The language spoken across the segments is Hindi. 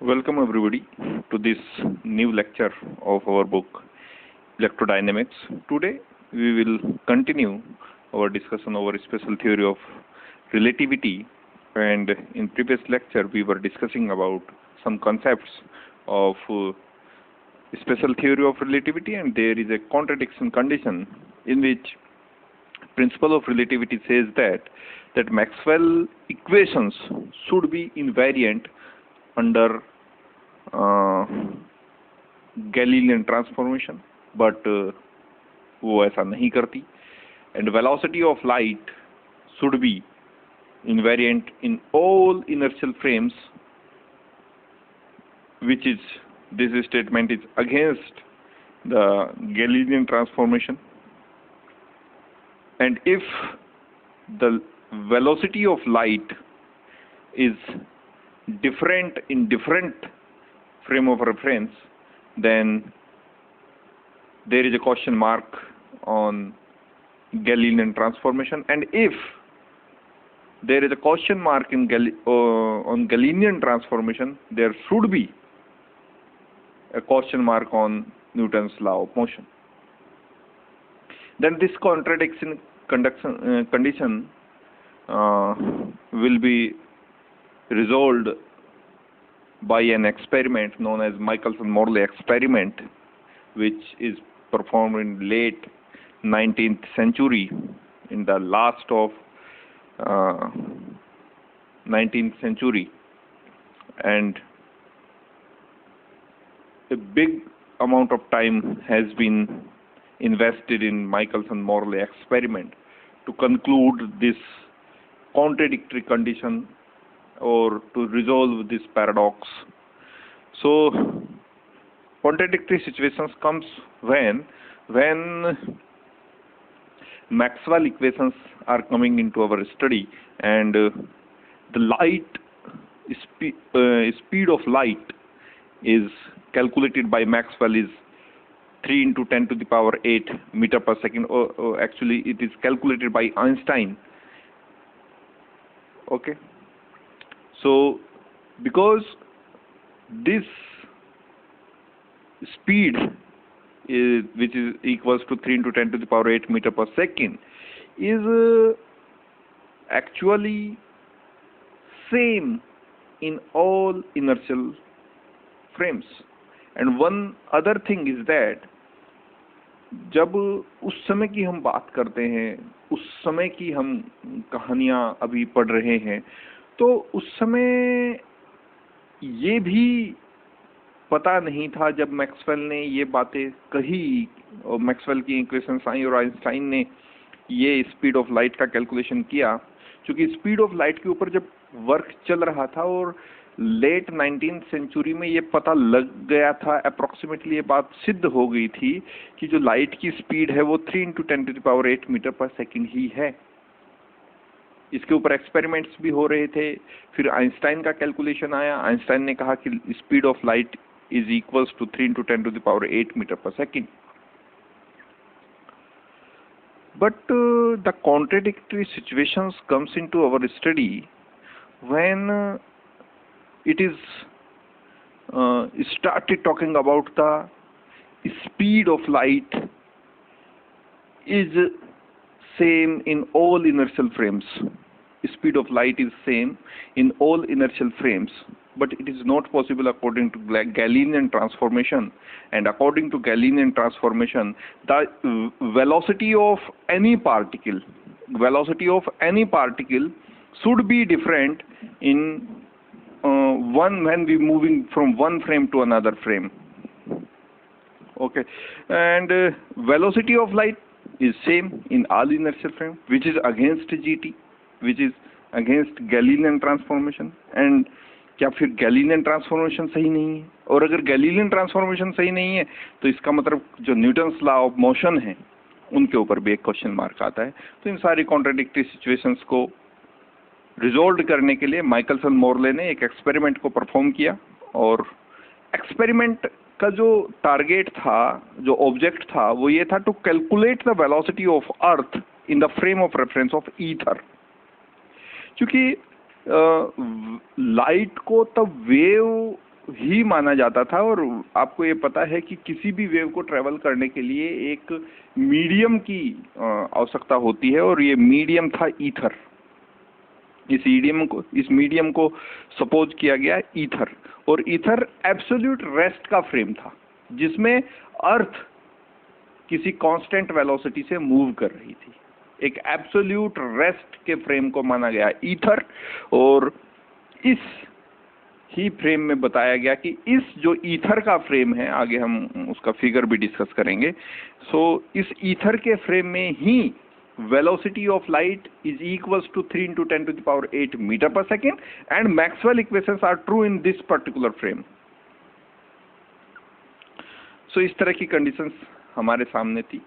Welcome everybody to this new lecture of our book Electrodynamics. Today we will continue our discussion over special theory of relativity, and in previous lecture we were discussing about some concepts of special theory of relativity, and there is a contradiction condition in which principle of relativity says that Maxwell equations should be invariant under Galilean transformation, but वो ऐसा नहीं करती. And velocity of light should be invariant in all inertial frames, which is this statement is against the Galilean transformation. And if the velocity of light is different in different frame of reference, then there is a question mark on Galilean transformation. And if there is a question mark in on Galilean transformation, there should be a question mark on Newton's law of motion. Then this contradiction condition will be resolved by an experiment known as Michelson-Morley experiment, which is performed in late 19th century, in the last of 19th century, and a big amount of time has been invested in Michelson-Morley experiment to conclude this contradictory condition or to resolve this paradox. So contradictory situations comes when Maxwell equations are coming into our study, and the light speed of light is calculated by Maxwell is 3 into 10 to the power 8 meter per second, or actually it is calculated by Einstein. Okay. So because this speed is, which is equals to 3 into 10 to the power 8 meter per second, is actually same in all inertial frames. And one other thing is that जब उस समय की हम बात करते हैं, उस समय की हम कहानियां अभी पढ़ रहे हैं, तो उस समय ये भी पता नहीं था जब मैक्सवेल ने ये बातें कही और मैक्सवेल की इक्वेशंस आई और आइंस्टाइन ने ये स्पीड ऑफ लाइट का कैलकुलेशन किया, क्योंकि स्पीड ऑफ लाइट के ऊपर जब वर्क चल रहा था और लेट 19th सेंचुरी में ये पता लग गया था, अप्रोक्सीमेटली ये बात सिद्ध हो गई थी कि जो लाइट की स्पीड है वो 3 into 10 to the power 8 metre पर सेकेंड ही है. इसके ऊपर एक्सपेरिमेंट्स भी हो रहे थे. फिर आइंस्टाइन का कैलकुलेशन आया. आइंस्टाइन ने कहा कि speed of light is equals to 3 into 10 to the power 8 metre पर second. But the contradictory situations comes into our study when it is started talking about the speed of light is same in all inertial frames. Speed of light is same in all inertial frames, but it is not possible according to Galilean transformation. And according to Galilean transformation, the velocity of any particle should be different in when we moving from one frame to another frame. Okay, and velocity of light is same in all inertial frame, which is against GT, which is against Galilean transformation. And क्या फिर गैलीलियन ट्रांसफॉर्मेशन सही नहीं है? और अगर गैलीलियन ट्रांसफॉर्मेशन सही नहीं है तो इसका मतलब जो न्यूटन्स लॉ ऑफ मोशन है उनके ऊपर भी एक क्वेश्चन मार्क आता है. तो इन सारी कॉन्ट्राडिक्टरी सिचुएशंस को रिजोल्व करने के लिए माइकलसन-मोरले ने एक एक्सपेरिमेंट को परफॉर्म किया, और एक्सपेरिमेंट का जो टारगेट था, जो ऑब्जेक्ट था, वो ये था to calculate the velocity of earth in the frame of reference of ether. क्योंकि लाइट को तब वेव ही माना जाता था। और आपको ये पता है कि किसी भी वेव को ट्रेवल करने के लिए एक मीडियम की आवश्यकता होती है, और ये मीडियम था ईथर। इस मीडियम को सपोज किया गया ईथर, और ईथर एब्सोल्यूट रेस्ट का फ्रेम था जिसमें अर्थ किसी कांस्टेंट वेलोसिटी से मूव कर रही थी। एक एब्सोल्यूट रेस्ट के फ्रेम को माना गया ईथर, और इस ही फ्रेम में बताया गया कि इस जो ईथर का फ्रेम है, आगे हम उसका फिगर भी डिस्कस करेंगे, इस ईथर के फ्रेम में ही velocity of light is equals to 3 into 10 to the power 8 meter per second, and Maxwell equations are true in this particular frame. So इस तरह की कंडीशंस हमारे सामने थी।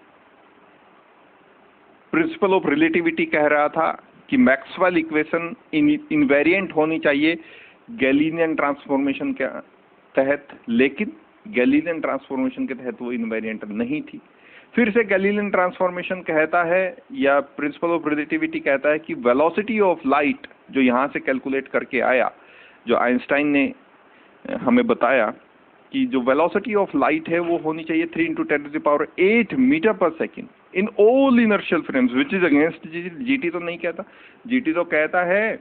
प्रिंसिपल ऑफ रिलेटिविटी कह रहा था कि मैक्सवेल इक्वेशन इनवेरिएंट होनी चाहिए गैलीलियन ट्रांसफॉर्मेशन के तहत, लेकिन गैलीलियन ट्रांसफॉर्मेशन के तहत वो इनवेरिएंट नहीं थी। फिर से गैलीलियन ट्रांसफॉर्मेशन कहता है, या प्रिंसिपल ऑफ रिलेटिविटी कहता है कि वेलोसिटी ऑफ लाइट जो यहाँ से कैलकुलेट करके आया, जो आइंस्टाइन ने हमें बताया कि जो वेलोसिटी ऑफ लाइट है वो होनी चाहिए 3 into 10 to the power 8 metre पर second in all inertial frames, which is against GT. तो नहीं कहता, जीटी तो कहता है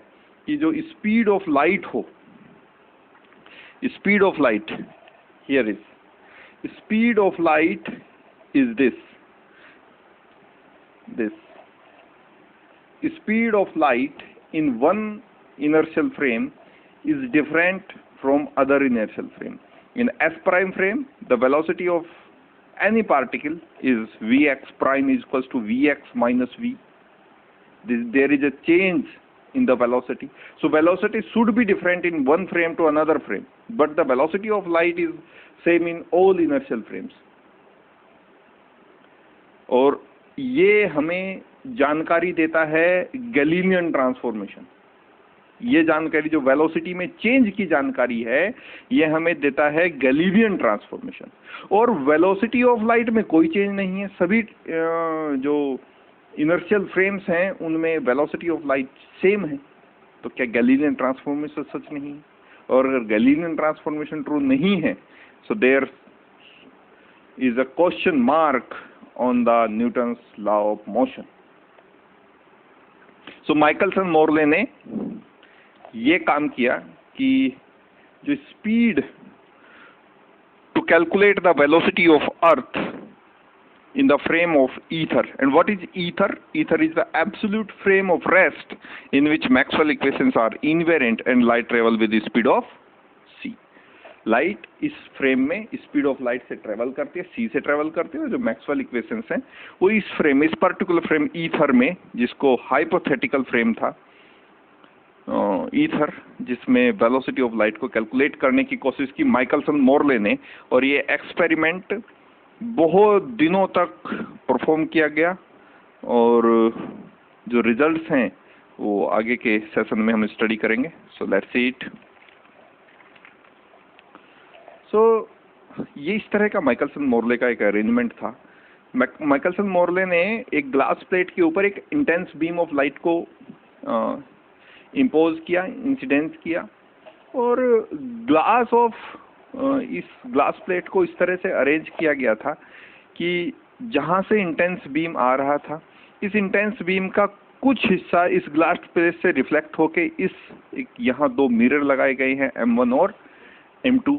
कि जो स्पीड ऑफ लाइट हो, speed of light here is speed of light is this speed of light in one inertial frame is different from other inertial frame. In S prime frame, the velocity of any particle is Vx prime is equals to Vx minus V. There is a change in the velocity. So velocity should be different in one frame to another frame, but the velocity of light is same in all inertial frames. और ये हमें जानकारी देता है गैलीलियन ट्रांसफॉर्मेशन। ये जानकारी जो वेलोसिटी में चेंज की जानकारी है, ये हमें देता है गैलीलियन ट्रांसफॉर्मेशन। और वेलोसिटी ऑफ लाइट में कोई चेंज नहीं है। सभी जो इनर्शियल फ्रेम्स हैं उनमें वेलोसिटी ऑफ लाइट सेम है। तो क्या गैलीलियन ट्रांसफॉर्मेशन सच नहीं है? और अगर गैलीलियन ट्रांसफॉर्मेशन ट्रू नहीं है, so there is a question mark on the Newton's law of motion. So Michelson Morley ने ये काम किया कि जो speed to calculate the velocity of earth in the frame of ether. And what is ether? Ether is the absolute frame of rest in which Maxwell equations are invariant and light travel with the speed of c. Light इस फ्रेम में स्पीड ऑफ लाइट से ट्रेवल करती है, सी से ट्रेवल करती है। जो मैक्सवेल इक्वेशंस हैं वो इस फ्रेम, इस पर्टिकुलर फ्रेम ईथर में, जिसको हाइपोथेटिकल फ्रेम था ईथर, जिसमें वेलोसिटी ऑफ लाइट को कैलकुलेट करने की कोशिश की माइकलसन मोरले ने। और ये एक्सपेरिमेंट बहुत दिनों तक परफॉर्म किया गया, और जो रिजल्ट्स हैं वो आगे के सेशन में हम स्टडी करेंगे। सो लेट्स सी इट। ये इस तरह का माइकलसन मोरले का एक अरेंजमेंट था। माइकलसन मोरले ने एक ग्लास प्लेट के ऊपर एक इंटेंस बीम ऑफ लाइट को इम्पोज किया, इंसिडेंस किया, और इस ग्लास प्लेट को इस तरह से अरेंज किया गया था कि जहाँ से इंटेंस बीम आ रहा था, इस इंटेंस बीम का कुछ हिस्सा इस ग्लास प्लेट से रिफ्लेक्ट होके यहाँ दो मिरर लगाए गए हैं M1 और M2,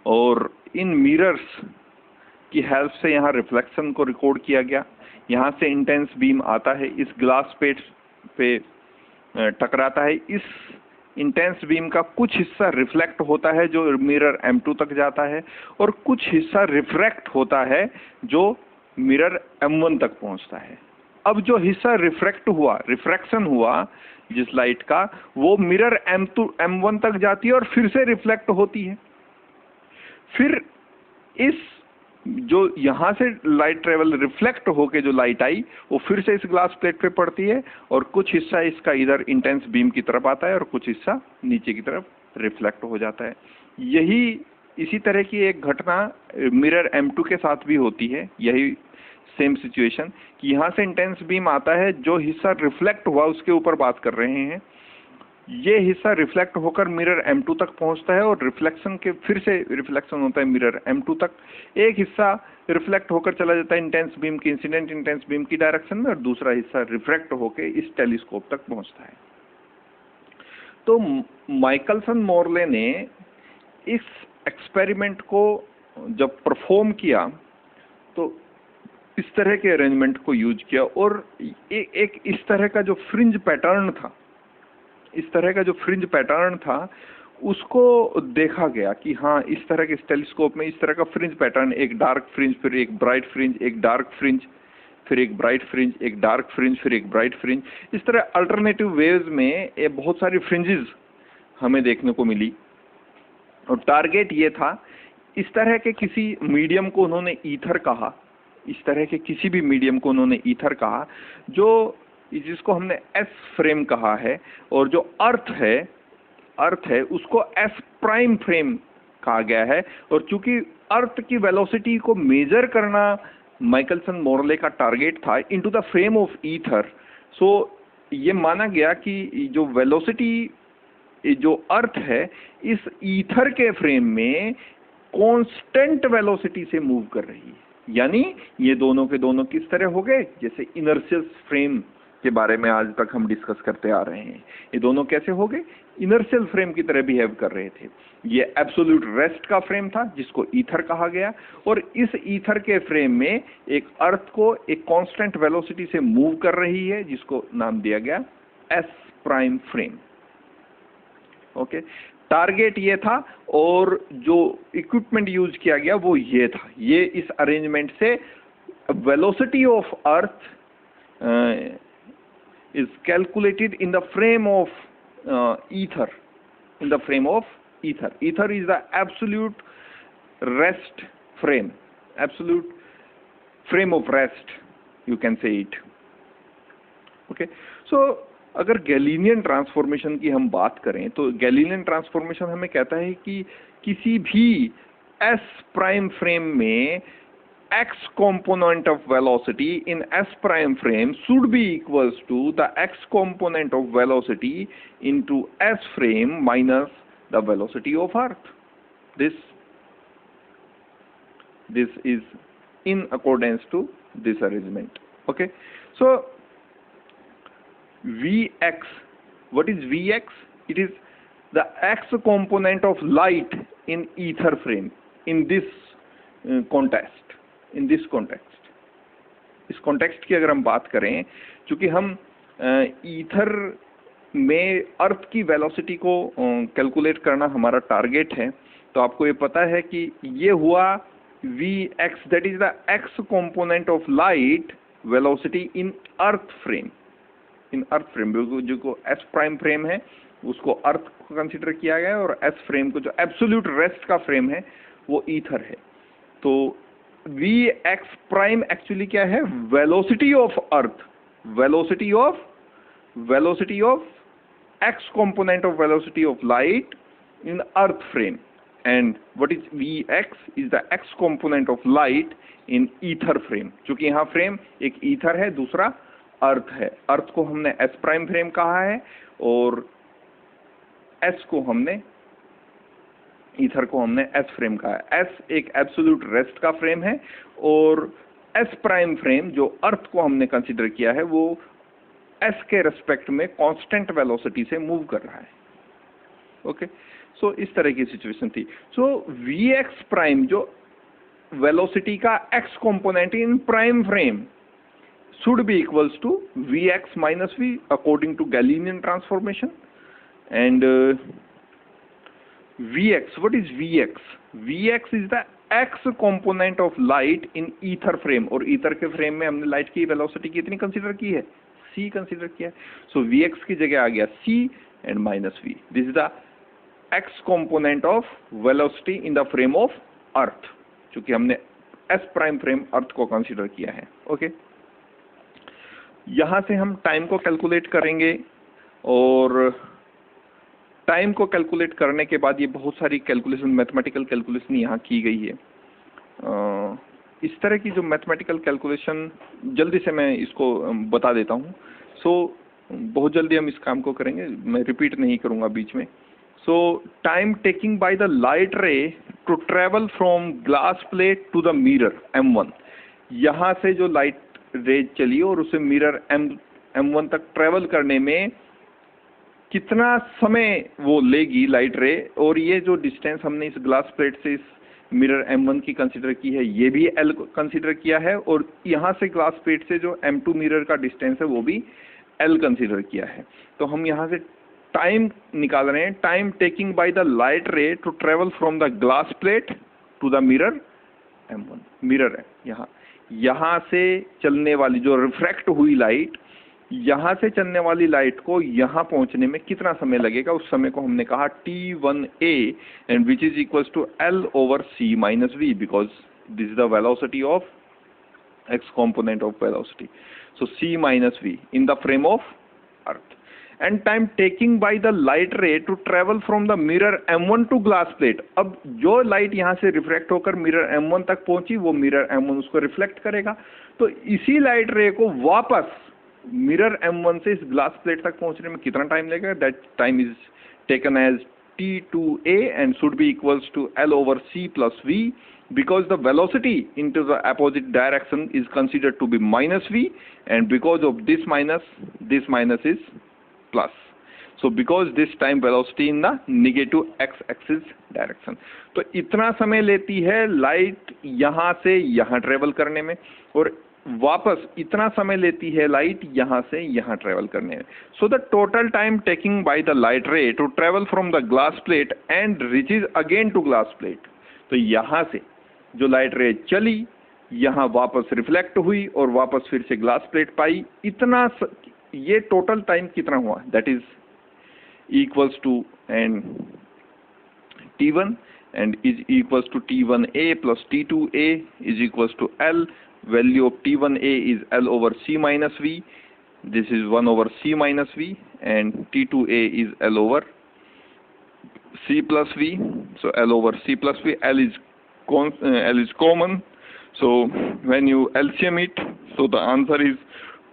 और इन मिरर्स की हेल्प से यहाँ रिफ्लेक्शन को रिकॉर्ड किया गया। यहाँ से इंटेंस बीम आता है, इस ग्लास प्लेट पे टकराता है। इस इंटेंस बीम का कुछ हिस्सा रिफ्लेक्ट होता है जो मिरर M2 तक जाता है, और कुछ हिस्सा रिफ्रैक्ट होता है जो मिरर M1 तक पहुँचता है। अब जो हिस्सा रिफ्रैक्शन हुआ जिस लाइट का, वो मिरर M1 तक जाती है और फिर से रिफ्लेक्ट होती है। फिर इस जो यहाँ से लाइट ट्रेवल रिफ्लेक्ट होके जो लाइट आई वो फिर से इस ग्लास प्लेट पे पड़ती है, और कुछ हिस्सा इसका इधर इंटेंस बीम की तरफ आता है और कुछ हिस्सा नीचे की तरफ रिफ्लेक्ट हो जाता है। इसी तरह की एक घटना मिरर M2 के साथ भी होती है। यही सेम सिचुएशन कि यहाँ से इंटेंस बीम आता है, जो हिस्सा रिफ्लेक्ट हुआ उसके ऊपर बात कर रहे हैं। ये हिस्सा रिफ्लेक्ट होकर मिरर M2 तक पहुंचता है और रिफ्लेक्शन के फिर से रिफ्लेक्शन होता है मिरर M2 तक। एक हिस्सा रिफ्लेक्ट होकर चला जाता है इंटेंस बीम की, इंसिडेंट इंटेंस बीम की डायरेक्शन में, और दूसरा हिस्सा रिफ्रैक्ट होकर इस टेलीस्कोप तक पहुंचता है। तो माइकलसन मोरले ने इस एक्सपेरिमेंट को जब परफॉर्म किया तो इस तरह के अरेंजमेंट को यूज किया, और एक इस तरह का जो फ्रिंज पैटर्न था, इस तरह का जो फ्रिंज पैटर्न था उसको देखा गया कि हाँ, इस तरह के टेलीस्कोप में इस तरह का फ्रिंज पैटर्न, एक डार्क फ्रिंज, फिर एक ब्राइट फ्रिंज, एक डार्क फ्रिंज, फिर एक ब्राइट फ्रिंज, एक डार्क फ्रिंज, फिर एक ब्राइट फ्रिंज, इस तरह अल्टरनेटिव वेव्स में ये बहुत सारी फ्रिंजेस हमें देखने को मिली। और टारगेट ये था, इस तरह के किसी मीडियम को उन्होंने ईथर कहा, इस तरह के किसी भी मीडियम को उन्होंने ईथर कहा, जो जिसको हमने एस फ्रेम कहा है, और जो अर्थ है उसको एस प्राइम फ्रेम कहा गया है। और चूंकि अर्थ की वेलोसिटी को मेजर करना माइकलसन मोरले का टारगेट था into the frame of ether, so ये माना गया कि जो वेलोसिटी, जो अर्थ है, इस ईथर के फ्रेम में कांस्टेंट वेलोसिटी से मूव कर रही है। यानी ये दोनों के दोनों किस तरह हो गए, जैसे इनर्शियल फ्रेम के बारे में आज तक हम डिस्कस करते आ रहे हैं, ये दोनों कैसे हो गए, इनर्शियल फ्रेम की तरह बिहेव कर रहे थे। ये एब्सोल्यूट रेस्ट का फ्रेम था जिसको ईथर कहा गया, और इस ईथर के फ्रेम में एक अर्थ को एक कांस्टेंट वेलोसिटी से मूव कर रही है जिसको नाम दिया गया S prime frame. Okay, target ये था, और जो इक्विपमेंट यूज किया गया वो ये था। ये इस अरेंजमेंट से velocity of earth is calculated in the frame of ether, in the frame of ether. Ether is the absolute rest frame, absolute frame of rest, you can say it. Okay, so अगर गैलीलियन ट्रांसफॉर्मेशन की हम बात करें तो गैलीलियन ट्रांसफॉर्मेशन हमें कहता है कि किसी भी एस प्राइम फ्रेम में x component of velocity in s prime frame should be equals to the x component of velocity into s frame minus the velocity of earth. This is in accordance to this arrangement. Okay, so Vx, what is Vx? It is the x component of light in ether frame in this context. In this context, इस कॉन्टेक्स्ट की अगर हम बात करें, चूंकि हम ईथर में अर्थ की वेलोसिटी को कैलकुलेट करना हमारा टारगेट है, तो आपको ये पता है कि ये हुआ Vx, that is the x component of light velocity in earth frame, in earth frame. जो एस प्राइम फ्रेम है उसको अर्थ को कंसिडर किया गया है, और एस फ्रेम को, जो एब्सोल्यूट रेस्ट का फ्रेम है, वो ईथर है। तो Vx प्राइम एक्चुअली क्या है, velocity of earth, velocity of x component of velocity of light in earth frame, and what is Vx is the x component of light in ether frame। चूंकि यहाँ फ्रेम एक ईथर है, दूसरा अर्थ है। अर्थ को हमने s प्राइम फ्रेम कहा है, और s को हमने, ईथर को हमने एस फ्रेम कहा है। एस एक एब्सोल्यूट रेस्ट का फ्रेम है, और एस प्राइम फ्रेम जो अर्थ को हमने कंसीडर किया है वो एस के रेस्पेक्ट में कांस्टेंट वेलोसिटी से मूव कर रहा है। ओके, सो इस तरह की सिचुएशन थी। सो Vx प्राइम जो वेलोसिटी का x component in prime frame should be equals to Vx minus V according to Galilean transformation, and Vx, what is Vx? Vx is the x component of light in ether frame, और ether के फ्रेम में हमने लाइट की वेलोसिटी कितनी कंसीडर की है, c कंसीडर किया है। सो Vx की जगह आ गया c and minus v। This is the x component of velocity in the frame of earth, चूंकि हमने s प्राइम फ्रेम अर्थ को कंसीडर किया है। ओके, यहां से हम टाइम को कैलकुलेट करेंगे, और टाइम को कैलकुलेट करने के बाद ये बहुत सारी कैलकुलेशन, मैथमेटिकल कैलकुलेशन यहाँ की गई है। इस तरह की जो मैथमेटिकल कैलकुलेशन, जल्दी से मैं इसको बता देता हूँ। सो बहुत जल्दी हम इस काम को करेंगे, मैं रिपीट नहीं करूंगा बीच में. So time taking by the light ray to travel from glass plate to the mirror M1. यहाँ से जो लाइट रे चली और उसे मिरर M1 तक ट्रेवल करने में कितना समय वो लेगी लाइट रे, और ये जो डिस्टेंस हमने इस ग्लास प्लेट से इस मिरर M1 की कंसीडर की है ये भी L कंसीडर किया है, और यहाँ से ग्लास प्लेट से जो M2 मिरर का डिस्टेंस है वो भी L कंसीडर किया है. तो हम यहाँ से टाइम निकाल रहे हैं. Time taking by the light ray to travel from the glass plate to the mirror M1. Mirror है यहाँ से चलने वाली जो रिफ्रैक्ट हुई लाइट, यहाँ से चलने वाली लाइट को यहाँ पहुँचने में कितना समय लगेगा, उस समय को हमने कहा T1a, and which is equals to L over C minus V, because this is the velocity of x component of velocity. So C minus V in the frame of earth. And time taking by the light ray to travel from the mirror M1 to glass plate. अब जो लाइट यहाँ से रिफ्लेक्ट होकर मिरर M1 तक पहुंची वो मिरर M1 उसको रिफ्लेक्ट करेगा, तो इसी लाइट रे को वापस मिरर M1 से इस ग्लास प्लेट तक पहुंचने में कितना टाइम लगेगा. That time is taken as T2a and should be equals to L over C plus V, because the velocity into the opposite direction is considered to be minus V, and because of this minus is plus. So because this time velocity in the negative x-axis direction. तो इतना समय लेती है लाइट यहाँ से यहाँ ट्रेवल करने में, और वापस इतना समय लेती है लाइट यहाँ से यहाँ ट्रेवल करने में. So the total time taking by the light ray to travel from the glass plate and reaches again to glass plate. तो यहाँ से जो लाइट रे चली यहाँ वापस रिफ्लेक्ट हुई और वापस फिर से ग्लास प्लेट पाई, इतना ये टोटल टाइम कितना हुआ, that is equals to and T1 and is equals to T1a plus T2a is equals to L. Value of T1a is L over C minus V. This is 1 over C minus V, and T2a is L over C plus V. So L over C plus V. L is common. So when you LCM it, so the answer is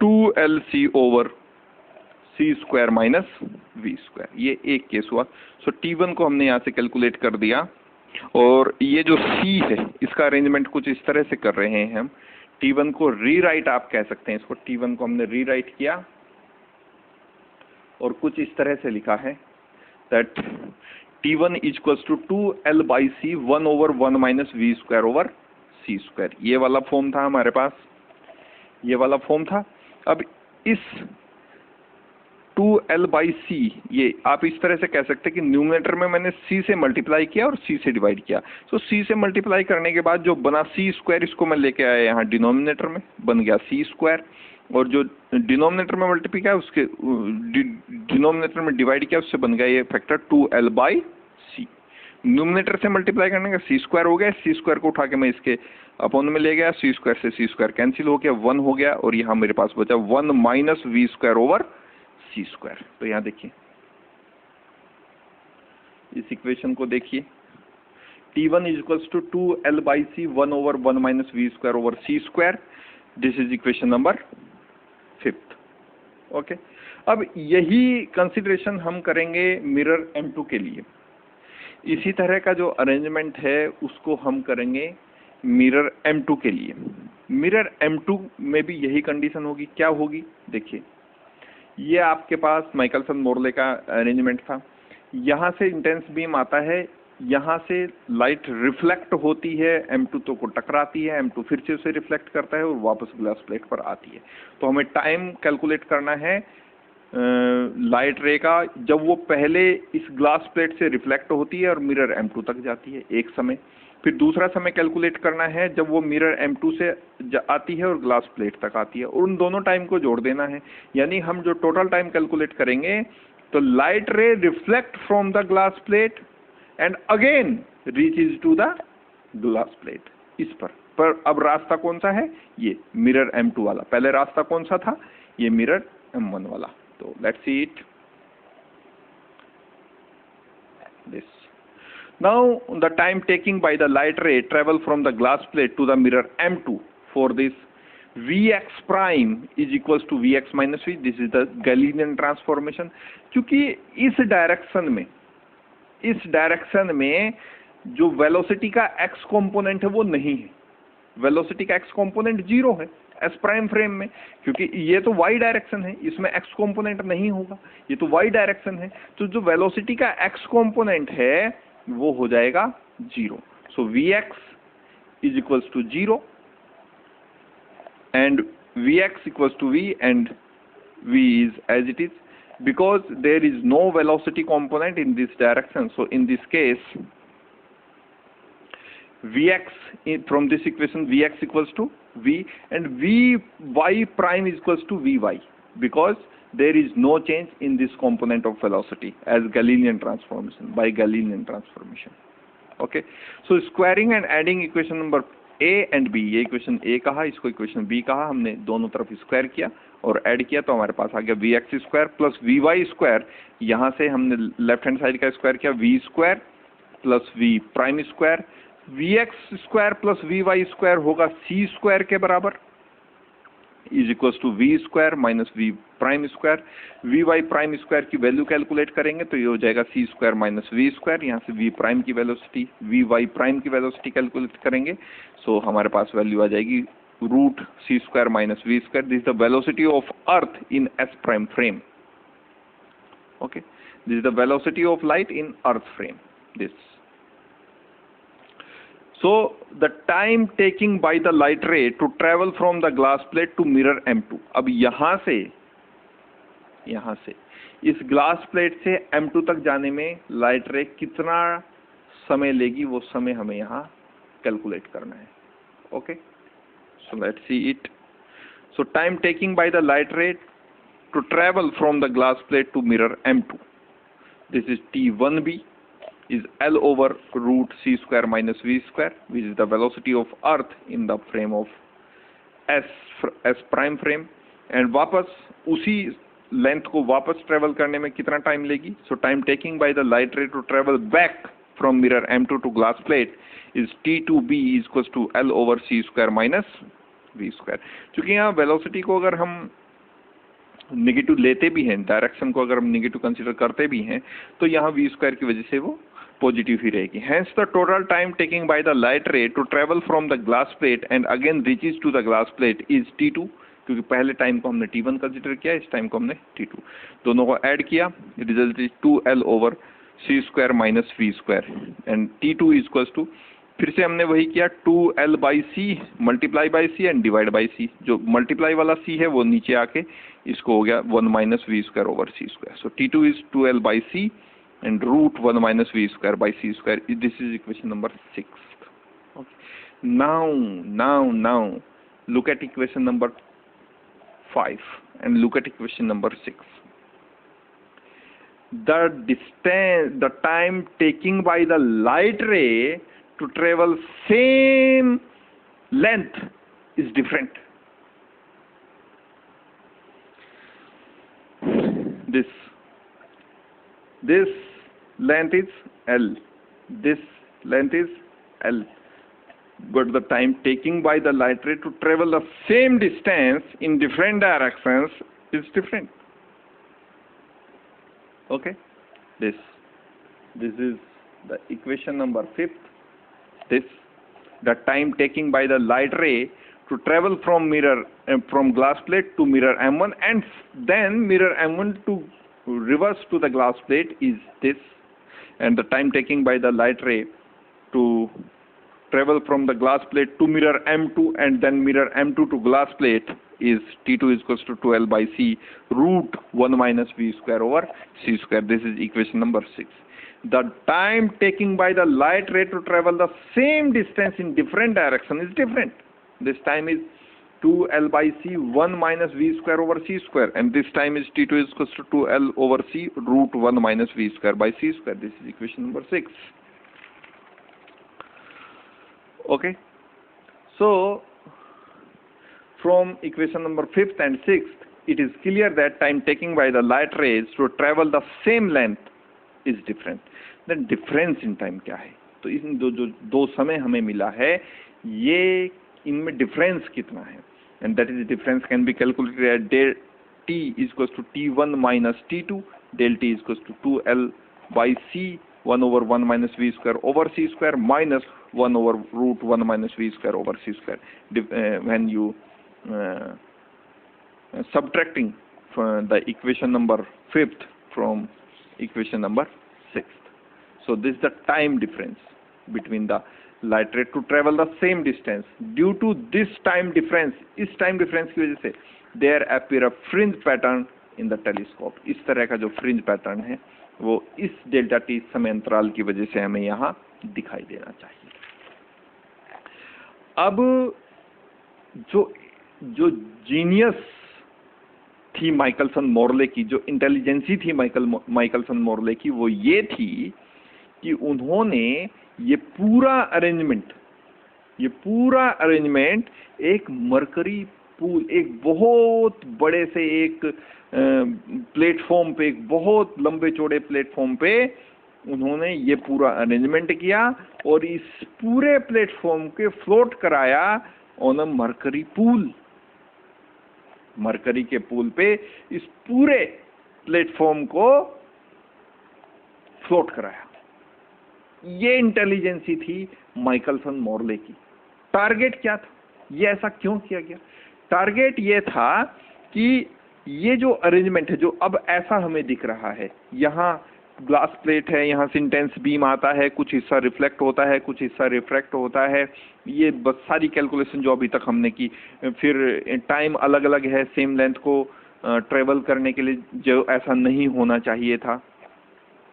2LC over C square minus V square. ये एक केस हुआ. So T1 को हमने यहाँ से कैलकुलेट कर दिया, और ये जो C है इसका अरेंजमेंट कुछ इस तरह से कर रहे हैं हम. T1 को रीराइट आप कह सकते हैं, इसको T1 को हमने रीराइट किया और कुछ इस तरह से लिखा है that T1 equals to 2L by C 1 over 1 minus V square over C square. ये वाला फॉर्म था हमारे पास, ये वाला फॉर्म था. अब इस 2L बाई C, ये आप इस तरह से कह सकते हैं कि न्यूमरेटर में मैंने C से मल्टीप्लाई किया और C से डिवाइड किया. तो C से मल्टीप्लाई करने के बाद जो बना C स्क्वायर, इसको मैं लेके आया यहाँ डिनोमिनेटर में, बन गया C स्क्वायर, और जो डिनोमिनेटर में मल्टीप्लाई किया उसके डिनोमिनेटर में डिवाइड किया उससे बन गया ये factor 2L by C. Numerator से मल्टीप्लाई करने का C स्क्वायर हो गया, C स्क्वायर को उठा के मैं इसके अपॉन में ले गया, C स्क्वायर से C स्क्वायर कैंसिल हो गया, 1 हो गया, और यहाँ मेरे पास बचा 1 minus V square over C square. तो यहाँ देखिए इस इक्वेशन को देखिए, T1 is equals to 2L by C 1 over 1 minus V square over C square. This is equation number 5. Okay. अब यही कंसिडरेशन हम करेंगे मिरर M2 के लिए. इसी तरह का जो अरेंजमेंट है उसको हम करेंगे मिरर M2 के लिए. मिरर M2 में भी यही कंडीशन होगी. क्या होगी देखिए, ये आपके पास माइकलसन मोरले का अरेंजमेंट था. यहाँ से इंटेंस बीम आता है, यहाँ से लाइट रिफ्लेक्ट होती है, M2 तो को टकराती है, M2 फिर से उसे रिफ्लेक्ट करता है और वापस ग्लास प्लेट पर आती है. तो हमें टाइम कैलकुलेट करना है लाइट रे का जब वो पहले इस ग्लास प्लेट से रिफ्लेक्ट होती है और मिरर M2 तक जाती है एक समय. फिर दूसरा समय कैलकुलेट करना है जब वो मिरर M2 से आती है और ग्लास प्लेट तक आती है, और उन दोनों टाइम को जोड़ देना है. यानी हम जो टोटल टाइम कैलकुलेट करेंगे तो light ray reflect from the glass plate and again reaches to the glass plate. इस पर अब रास्ता कौन सा है, ये मिरर M2 वाला. पहले रास्ता कौन सा था, ये मिरर M1 वाला. तो let's see it this. Now the time taking by the light ray travel from the glass plate to the mirror M2 for this Vx prime is equals to Vx minus V. This is the Galilean transformation. क्योंकि इस डायरेक्शन में जो वेलोसिटी का x कंपोनेंट है वो नहीं है, वेलोसिटी का x कंपोनेंट 0 है एस प्राइम फ्रेम में, क्योंकि ये तो y डायरेक्शन है, इसमें x कंपोनेंट नहीं होगा, ये तो y डायरेक्शन है, तो जो वेलोसिटी का x कंपोनेंट है वो हो जाएगा 0. सो Vx is equals to 0 and Vx equals to V and V is as it is, because there is no velocity component in this direction. So in this case, Vx from this equation, Vx equals to V and Vy prime is equals to Vy, because there is no change in this component of velocity as Galilean transformation, by Galilean transformation. Okay, so squaring and adding equation number A and B, ये इक्वेशन A कहा, इसको इक्वेशन B कहा, हमने दोनों तरफ स्क्वायर किया और ऐड किया तो हमारे पास आ गया Vx square plus Vy square. यहाँ से हमने लेफ्ट हैंड साइड का स्क्वायर किया, V square plus V prime square. Vx square plus Vy square होगा C स्क्वायर के बराबर, is equals to V square minus V prime square. Vy prime square की वैल्यू कैलकुलेट करेंगे तो ये हो जाएगा C square minus V square. यहाँ से V प्राइम की वेलोसिटी, Vy प्राइम की वेलोसिटी कैलकुलेट करेंगे, सो हमारे पास वैल्यू आ जाएगी root C square minus V square. This is the velocity of earth in S prime frame. Okay, this is the velocity of light in earth frame. This so the time taking by the light ray to travel from the glass plate to mirror M2. अब यहाँ से इस ग्लास प्लेट से M2 तक जाने में लाइट रे कितना समय लेगी, वो समय हमें यहाँ कैलकुलेट करना है. Okay, so let's see it. So time taking by the light ray to travel from the glass plate to mirror M2. This is T1b is L over root C square minus V square, which is the velocity of Earth in the frame of S prime frame. And वापस उसी लेंथ को वापस ट्रेवल करने में कितना टाइम लेगी? So time taking by the light ray to travel back from mirror M2 to glass plate is T2b is equals to L over C square minus V square. क्योंकि यहाँ वेलोसिटी को अगर हम नेगेटिव लेते भी हैं, डायरेक्शन को अगर हम नेगेटिव कंसीडर करते भी हैं, तो यहाँ V स्क्वायर की वजह से वो पॉजिटिव ही रहेगी. Hence the total time taking by the light ray to travel from the glass plate and again reaches to the glass plate is T2, क्योंकि पहले टाइम को हमने T1 कंसीडर किया, इस टाइम को हमने T2. दोनों को ऐड किया, result is 2L over C square minus V square and T2 is equals to, फिर से हमने वही किया 2L by C multiply by C and divide by C. जो मल्टीप्लाई वाला C है वो नीचे आके इसको हो गया 1 minus V square over C square. So T2 is 2L by C and root 1 minus V square by C square. This is equation number 6. Okay. Now look at equation number 5 and look at equation number 6. The distance, the time taking by the light ray to travel same length is different. This length is L, this length is L, but the time taking by the light ray to travel the same distance in different directions is different. Okay, this is the equation number 5. This, the time taking by the light ray to travel from from glass plate to mirror M1 and then mirror M1 to reverse to the glass plate is this, and the time taking by the light ray to travel from the glass plate to mirror M2 and then mirror M2 to glass plate is T2 is equals to 2L by C root 1 minus V square over C square. This is equation number 6. The time taking by the light ray to travel the same distance in different direction is different. This time is 2L by C 1 minus V square over C square, and this time is T2 is equals to 2L over C root 1 minus V square by C square. This is equation number 6. Okay, so from equation number 5th and 6th, it is clear that time taking by the light rays to travel the same length is different. Then difference in time क्या है? तो इन दो समय हमें मिला है, ये इनमें डिफरेंस कितना है? and that is the difference can be calculated at del t is equals to t1 minus t2, del t is equals to 2l by c 1 over 1 minus v square over c square minus 1 over root 1 minus v square over c square when you subtracting the equation number 5th from equation number 6th. So this is the time difference between the light ray to travel the same distance. Due to this time difference, इस time difference की वजह से there appear a fringe pattern in the telescope. इस तरह का जो fringe pattern है वो इस डेल्टा टी समय अंतराल की वजह से हमें यहाँ दिखाई देना चाहिए। अब जो जीनियस थी माइकलसन मोरले की, जो इंटेलिजेंसी थी माइकलसन मोरले की, वो ये थी कि उन्होंने ये पूरा अरेंजमेंट एक मरकरी पूल, एक बहुत बड़े से एक प्लेटफॉर्म पे, एक बहुत लंबे चौड़े प्लेटफॉर्म पे उन्होंने ये पूरा अरेंजमेंट किया और इस पूरे प्लेटफॉर्म के फ्लोट कराया on a mercury pool. Mercury के पूल पे इस पूरे प्लेटफॉर्म को फ्लोट कराया। ये इंटेलिजेंसी थी माइकलसन मोरले की। टारगेट क्या था, ये ऐसा क्यों किया गया? टारगेट ये था कि ये जो अरेंजमेंट है, जो अब ऐसा हमें दिख रहा है, यहाँ ग्लास प्लेट है, यहाँ से इंटेंस बीम आता है, कुछ हिस्सा रिफ्लेक्ट होता है, कुछ हिस्सा रिफ्रैक्ट होता है, ये बस सारी कैलकुलेशन जो अभी तक हमने की। फिर टाइम अलग अलग है सेम लेंथ को ट्रेवल करने के लिए, जो ऐसा नहीं होना चाहिए था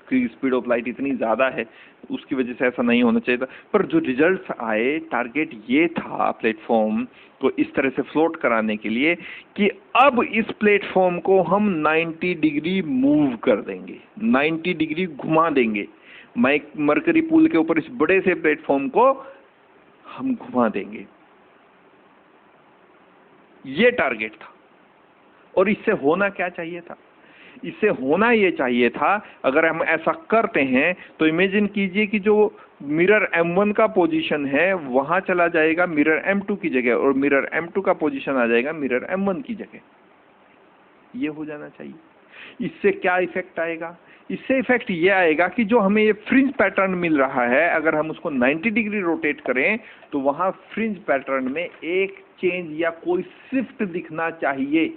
क्योंकि स्पीड ऑफ लाइट इतनी ज़्यादा है, उसकी वजह से ऐसा नहीं होना चाहिए था। पर जो रिजल्ट्स आए, टारगेट ये था प्लेटफॉर्म को इस तरह से फ्लोट कराने के लिए कि अब इस प्लेटफॉर्म को हम 90 डिग्री मूव कर देंगे, 90 डिग्री घुमा देंगे। मरकरी पूल के ऊपर इस बड़े से प्लेटफॉर्म को हम घुमा देंगे, ये टारगेट था। और इससे होना क्या चाहिए था? इससे होना ये चाहिए था, अगर हम ऐसा करते हैं तो इमेजिन कीजिए कि जो मिरर M1 का पोजीशन है वहां चला जाएगा मिरर M2 की जगह, और मिरर M2 का पोजीशन आ जाएगा मिरर M1 की जगह। ये हो जाना चाहिए। इससे क्या इफेक्ट आएगा? इससे इफेक्ट ये आएगा कि जो हमें ये फ्रिंज पैटर्न मिल रहा है, अगर हम उसको 90 डिग्री रोटेट करें तो वहां फ्रिंज पैटर्न में एक चेंज या कोई शिफ्ट दिखना चाहिए।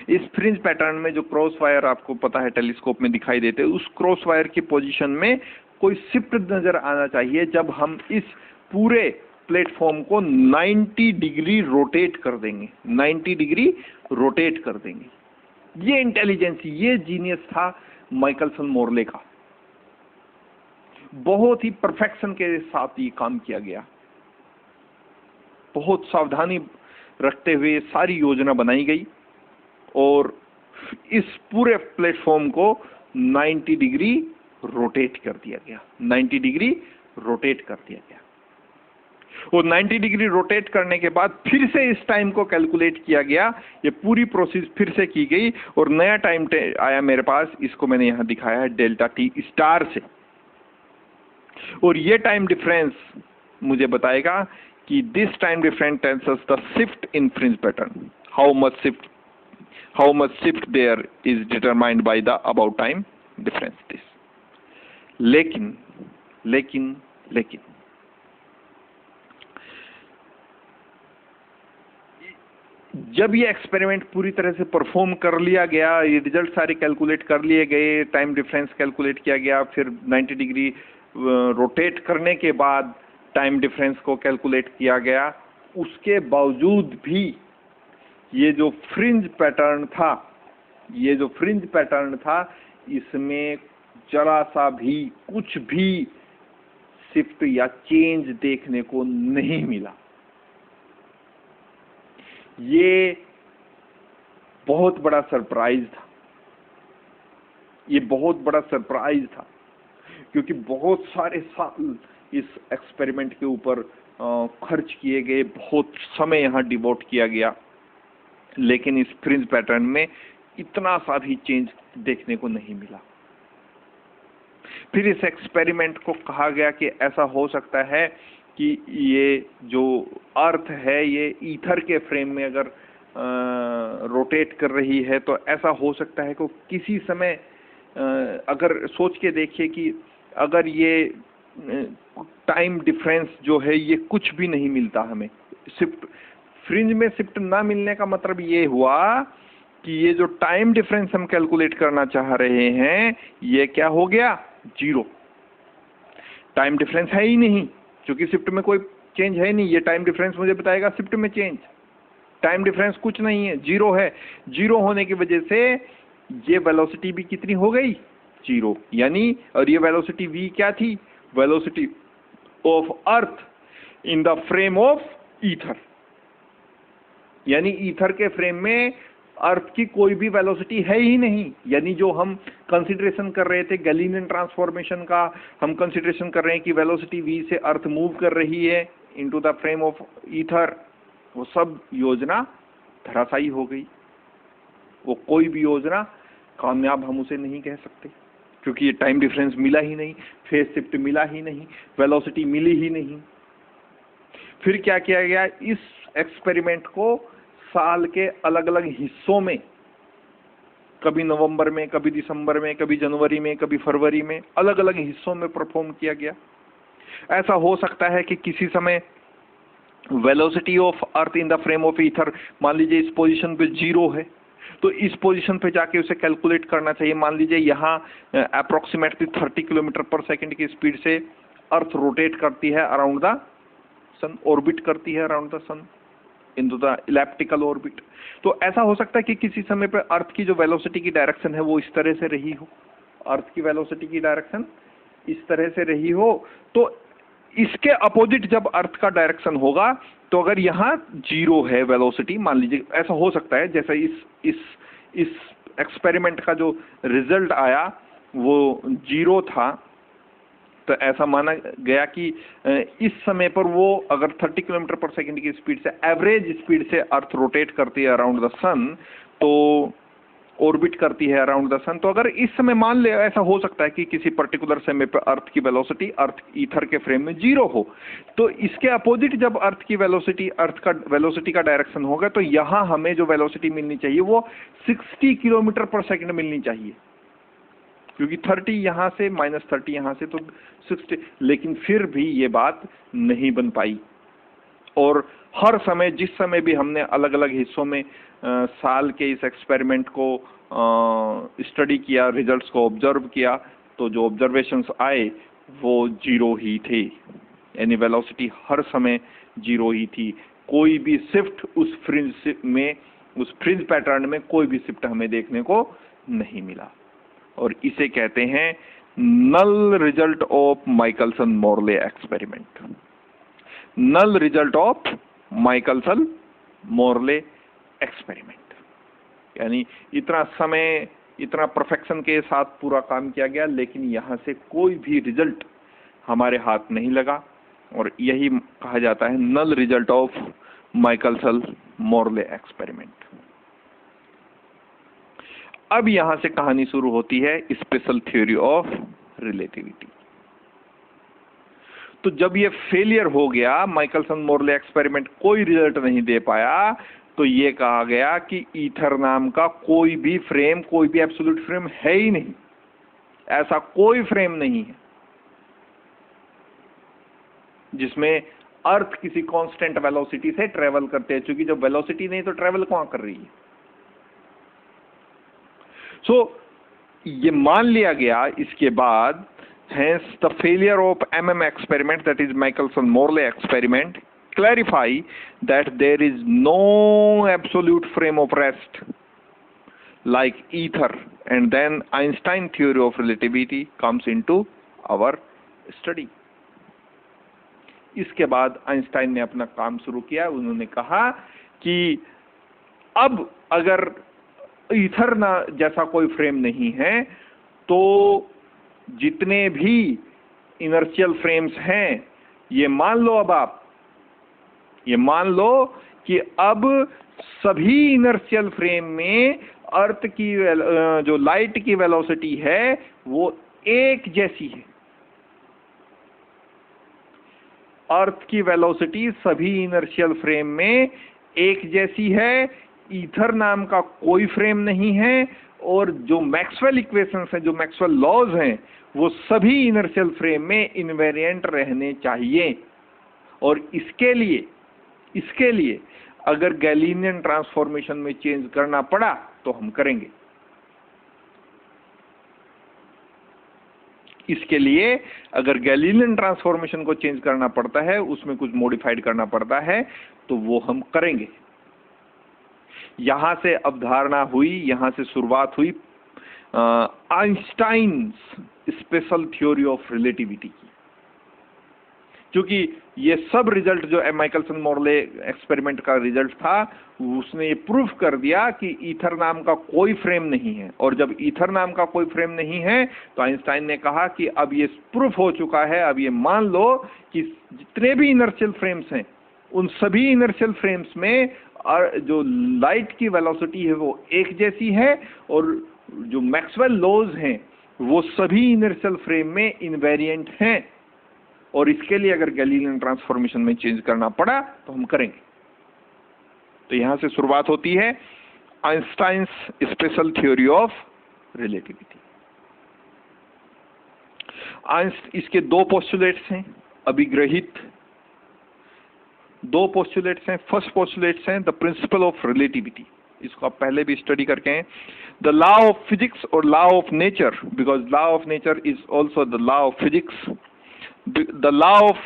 इस फ्रिंज पैटर्न में जो क्रॉस वायर आपको पता है टेलीस्कोप में दिखाई देते हैं, उस क्रॉस वायर की पोजीशन में कोई शिफ्ट नजर आना चाहिए जब हम इस पूरे प्लेटफॉर्म को 90 डिग्री रोटेट कर देंगे, 90 डिग्री रोटेट कर देंगे। ये इंटेलिजेंसी, ये जीनियस था माइकलसन मोरले का। बहुत ही परफेक्शन के साथ ये काम किया गया, बहुत सावधानी रखते हुए सारी योजना बनाई गई और इस पूरे प्लेटफॉर्म को 90 डिग्री रोटेट कर दिया गया, 90 डिग्री रोटेट कर दिया गया। और 90 डिग्री रोटेट करने के बाद फिर से इस टाइम को कैलकुलेट किया गया, ये पूरी प्रोसेस फिर से की गई और नया टाइम आया मेरे पास। इसको मैंने यहां दिखाया है डेल्टा टी स्टार से, और ये टाइम डिफरेंस मुझे बताएगा कि this time difference tells us the shift in fringe pattern, how much shift there is determined by the about time difference this. लेकिन जब ये एक्सपेरिमेंट पूरी तरह से परफॉर्म कर लिया गया, ये रिजल्ट सारे कैलकुलेट कर लिए गए, टाइम डिफरेंस कैलकुलेट किया गया, फिर 90 डिग्री रोटेट करने के बाद टाइम डिफरेंस को कैलकुलेट किया गया, उसके बावजूद भी ये जो फ्रिंज पैटर्न था, इसमें जरा सा भी कुछ भी शिफ्ट या चेंज देखने को नहीं मिला। ये बहुत बड़ा सरप्राइज था, ये बहुत बड़ा सरप्राइज था, क्योंकि बहुत सारे साल इस एक्सपेरिमेंट के ऊपर खर्च किए गए, बहुत समय यहाँ डिवोट किया गया, लेकिन इस फ्रिंज पैटर्न में इतना सा भी चेंज देखने को नहीं मिला। फिर इस एक्सपेरिमेंट को कहा गया कि ऐसा हो सकता है कि कि ये जो अर्थ है ये ईथर के फ्रेम में अगर रोटेट कर रही है तो ऐसा हो सकता है कि किसी समय अगर सोच के देखिए कि अगर ये टाइम डिफरेंस जो है ये कुछ भी नहीं मिलता हमें, शिफ्ट फ्रिंज में शिफ्ट ना मिलने का मतलब ये हुआ कि ये जो टाइम डिफरेंस हम कैलकुलेट करना चाह रहे हैं ये क्या हो गया, जीरो। टाइम डिफरेंस है ही नहीं क्योंकि शिफ्ट में कोई चेंज है नहीं। ये टाइम डिफरेंस मुझे बताएगा शिफ्ट में चेंज, टाइम डिफरेंस कुछ नहीं है, जीरो है। जीरो होने की वजह से ये वेलोसिटी भी कितनी हो गई, जीरो। यानी और ये वेलोसिटी v क्या थी, velocity of earth in the frame of ether. यानी ईथर के फ्रेम में अर्थ की कोई भी वेलोसिटी है ही नहीं। यानी जो हम कंसीडरेशन कर रहे थे गैलीलियन ट्रांसफॉर्मेशन का, हम कंसीडरेशन कर रहे हैं कि वेलोसिटी v से अर्थ मूव कर रही है into the frame of ether, वो सब योजना धराशायी हो गई। वो कोई भी योजना कामयाब हम उसे नहीं कह सकते क्योंकि ये टाइम डिफरेंस मिला ही नहीं, फेज शिफ्ट मिला ही नहीं, वेलोसिटी मिली ही नहीं। फिर क्या किया गया, इस एक्सपेरिमेंट को साल के अलग अलग हिस्सों में, कभी नवंबर में, कभी दिसंबर में, कभी जनवरी में, कभी फरवरी में, अलग अलग हिस्सों में परफॉर्म किया गया। ऐसा हो सकता है कि किसी समय velocity of earth in the frame of ether मान लीजिए इस पोजीशन पे जीरो है, तो इस पोजीशन पे जाके उसे कैलकुलेट करना चाहिए। मान लीजिए यहाँ अप्रोक्सीमेटली 30 किलोमीटर पर सेकंड की स्पीड से अर्थ रोटेट करती है अराउंड द सन, ऑर्बिट करती है around the sun into the elliptical orbit. तो ऐसा हो सकता है कि किसी समय पे अर्थ की जो वेलोसिटी की डायरेक्शन है वो इस तरह से रही हो, अर्थ की वेलोसिटी की डायरेक्शन इस तरह से रही हो, तो इसके अपोजिट जब अर्थ का डायरेक्शन होगा तो अगर यहाँ जीरो है वेलोसिटी, मान लीजिए ऐसा हो सकता है जैसे इस एक्सपेरिमेंट का जो रिजल्ट आया वो जीरो था, तो ऐसा माना गया कि इस समय पर वो अगर 30 किलोमीटर पर सेकंड की स्पीड से, एवरेज स्पीड से अर्थ रोटेट करती है अराउंड द सन, तो ऑर्बिट करती है अराउंड द सन, तो अगर इस समय मान ले ऐसा हो सकता है कि किसी पर्टिकुलर समय पर अर्थ की वेलोसिटी अर्थ ईथर के फ्रेम में जीरो हो, तो इसके अपोजिट जब अर्थ की वेलोसिटी, अर्थ का वेलोसिटी का डायरेक्शन होगा तो यहां हमें जो वेलोसिटी मिलनी चाहिए वो 60 किलोमीटर पर सेकंड मिलनी चाहिए, क्योंकि 30 यहां से माइनस 30 यहां से, तो 60। लेकिन फिर भी ये बात नहीं बन पाई और हर समय, जिस समय भी हमने अलग अलग हिस्सों में साल के इस एक्सपेरिमेंट को स्टडी किया, रिजल्ट्स को ऑब्जर्व किया, तो जो ऑब्जर्वेशंस आए वो जीरो ही थे। यानी वेलोसिटी हर समय जीरो ही थी। कोई भी शिफ्ट उस फ्रिंज में, उस फ्रिंज पैटर्न में कोई भी शिफ्ट हमें देखने को नहीं मिला, और इसे कहते हैं null result of Michelson Morley experiment. Null result of Michelson Morley experiment, यानी इतना समय, इतना परफेक्शन के साथ पूरा काम किया गया, लेकिन यहां से कोई भी रिजल्ट हमारे हाथ नहीं लगा, और यही कहा जाता है null result of Michelson Morley experiment. अब यहां से कहानी शुरू होती है स्पेशल थ्योरी ऑफ रिलेटिविटी। तो जब ये फेलियर हो गया, माइकलसन मोरले एक्सपेरिमेंट कोई रिजल्ट नहीं दे पाया, तो ये कहा गया कि ईथर नाम का कोई भी फ्रेम, कोई भी एब्सोल्यूट फ्रेम है ही नहीं। ऐसा कोई फ्रेम नहीं है जिसमें अर्थ किसी कांस्टेंट वेलोसिटी से ट्रेवल करते हैं, क्योंकि जब वेलोसिटी नहीं तो ट्रेवल कहां कर रही है। ये मान लिया गया इसके बाद, hence the failure of MM experiment, that is Michelson-Morley experiment, clarify that there is no absolute frame of rest like ether, and then Einstein theory of relativity comes into our study. इसके बाद आइंस्टाइन ने अपना काम शुरू किया। उन्होंने कहा कि अब अगर ईथर ना जैसा कोई फ्रेम नहीं है, तो जितने भी इनर्शियल फ्रेम्स हैं, ये मान लो, अब आप ये मान लो कि अब सभी इनर्शियल फ्रेम में अर्थ की जो लाइट की वेलोसिटी है वो एक जैसी है, अर्थ की वेलोसिटी सभी इनर्शियल फ्रेम में एक जैसी है, ईथर नाम का कोई फ्रेम नहीं है, और जो मैक्सवेल इक्वेशंस हैं, जो मैक्सवेल लॉज हैं, वो सभी इनर्शियल फ्रेम में इनवेरिएंट रहने चाहिए। और इसके लिए अगर गैलीलियन ट्रांसफॉर्मेशन में चेंज करना पड़ा तो हम करेंगे। इसके लिए अगर गैलीलियन ट्रांसफॉर्मेशन को चेंज करना पड़ता है, उसमें कुछ मॉडिफाइड करना पड़ता है, तो वो हम करेंगे। यहां से अवधारणा हुई, यहां से शुरुआत हुई Einstein's special theory of relativity की। क्योंकि ये सब रिजल्ट जो माइकलसन मोर्ले एक्सपेरिमेंट का रिजल्ट था, उसने ये प्रूफ कर दिया कि ईथर नाम का कोई फ्रेम नहीं है। और जब ईथर नाम का कोई फ्रेम नहीं है तो आइंस्टाइन ने कहा कि अब ये प्रूफ हो चुका है, अब ये मान लो कि जितने भी इनर्शियल फ्रेम्स हैं, उन सभी इनर्शियल फ्रेम्स में जो लाइट की वेलोसिटी है वो एक जैसी है, और जो मैक्सवेल लॉज हैं वो सभी इनर्शियल फ्रेम में इनवेरिएंट हैं। और इसके लिए अगर गैलीलियन ट्रांसफॉर्मेशन में चेंज करना पड़ा तो हम करेंगे। तो यहां से शुरुआत होती है Einstein's special theory of relativity. इसके दो पोस्टुलेट्स हैं, अभिग्रहित दो पोस्टुलेट्स हैं। फर्स्ट पोस्टुलेट्स हैं द प्रिंसिपल ऑफ रिलेटिविटी, इसको आप पहले भी स्टडी करके हैं। द लॉ ऑफ फिजिक्स और law of nature, because law of nature is also the law of physics. The law of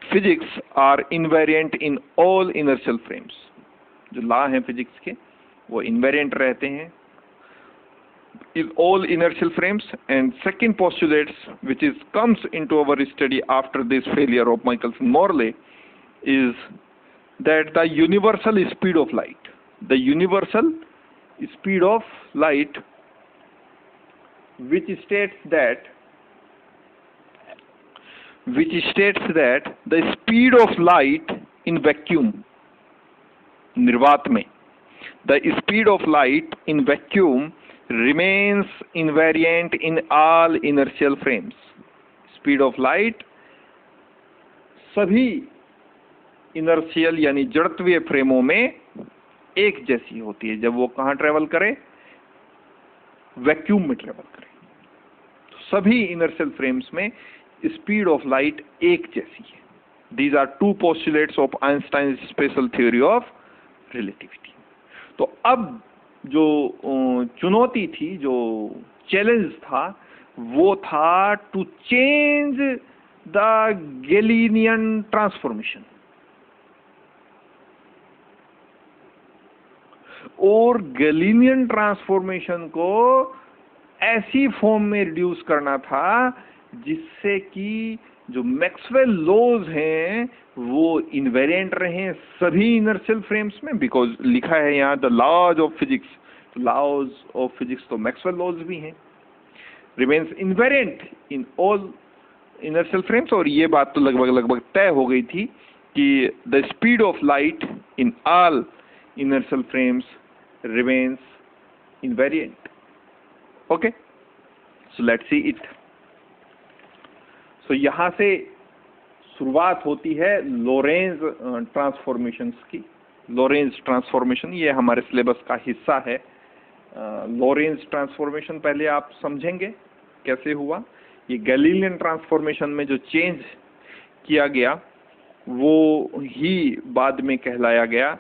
physics are invariant in all inertial frames. जो लॉ हैं फिजिक्स के वो इन्वेरिएंट रहते हैं in all inertial frames. And second postulates which is comes into our study after this failure of Michelson-Morley is that the universal speed of light, the universal speed of light, which states that the speed of light in vacuum, निर्वात में, the speed of light in vacuum remains invariant in all inertial frames. Speed of light सभी इनर्शियल यानी जड़त्वीय फ्रेमों में एक जैसी होती है जब वो कहां ट्रेवल करे, वैक्यूम में ट्रेवल करे। तो सभी इनर्शियल फ्रेम्स में स्पीड ऑफ लाइट एक जैसी है। These are two postulates of Einstein special theory of relativity. तो अब जो चुनौती थी, जो चैलेंज था, वो था to change the Galilean transformation. और गैलीलियन ट्रांसफॉर्मेशन को ऐसी फॉर्म में रिड्यूस करना था जिससे कि जो मैक्सवेल लॉज हैं वो इनवेरिएंट रहें सभी इनर्शियल फ्रेम्स में। बिकॉज लिखा है यहाँ the laws of physics, laws of physics तो मैक्सवेल लॉज भी हैं, remains invariant in all inertial frames. और ये बात तो लगभग तय हो गई थी कि the speed of light in all inertial frames remains invariant. Okay, so let's see it. So यहां से शुरुआत होती है लोरेंज ट्रांसफॉर्मेशंस की। लोरेंज ट्रांसफॉर्मेशन ये हमारे सिलेबस का हिस्सा है। लोरेंज ट्रांसफॉर्मेशन पहले आप समझेंगे कैसे हुआ। ये गैलीलियन ट्रांसफॉर्मेशन में जो चेंज किया गया वो ही बाद में कहलाया गया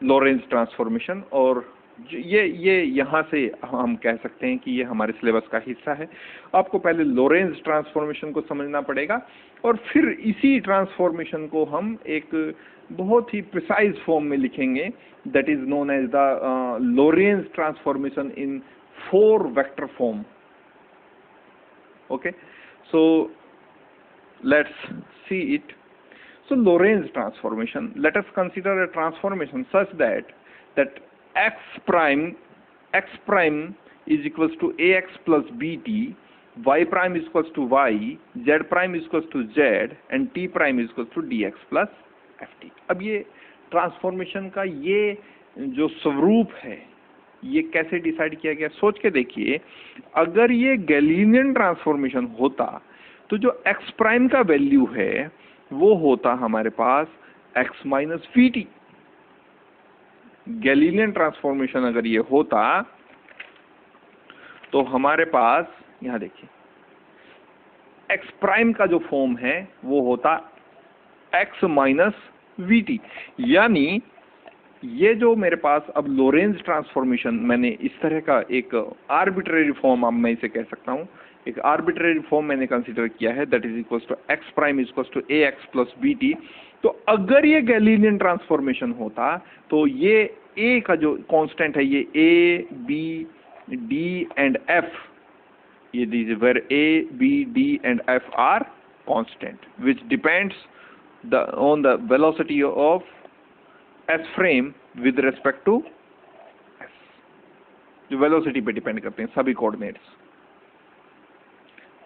लोरेंज ट्रांसफॉर्मेशन। और ये यहाँ से हम कह सकते हैं कि ये हमारे सिलेबस का हिस्सा है। आपको पहले लोरेंज ट्रांसफॉर्मेशन को समझना पड़ेगा और फिर इसी ट्रांसफॉर्मेशन को हम एक बहुत ही प्रिसाइज फॉर्म में लिखेंगे, that is known as the Lorentz transformation in 4 vector form. Okay, so let's see it. So Lorentz transformation, let us consider a transformation such that x prime is equals to ax plus bt, y prime is equals to y, z prime is equals to z and t prime is equals to dx plus ft. अब ये ट्रांसफॉर्मेशन का ये जो स्वरूप है ये कैसे डिसाइड किया गया, सोच के देखिए। अगर ये गैलीलियन ट्रांसफॉर्मेशन होता तो जो x प्राइम का वैल्यू है वो होता हमारे पास x minus v T. Galilean transformation अगर ये होता तो हमारे पास यहां देखिए x प्राइम का जो फॉर्म है वो होता x माइनस वी टी। यानी ये जो मेरे पास अब लोरेंज ट्रांसफॉर्मेशन, मैंने इस तरह का एक आर्बिट्रेरी फॉर्म, अब मैं इसे कह सकता हूं, एक आर्बिट्रेरी फॉर्म मैंने कंसीडर किया है, that is equal to x prime is equal to a x plus b t. तो अगर ये गैलीलियन ट्रांसफॉर्मेशन होता तो ये ए का जो कांस्टेंट है, ये a b d and f, ये दीजिए where a b d and f are constant which depends on the velocity of S frame with respect to S, जो वेलोसिटी पे डिपेंड करते हैं सभी कोऑर्डिनेट्स,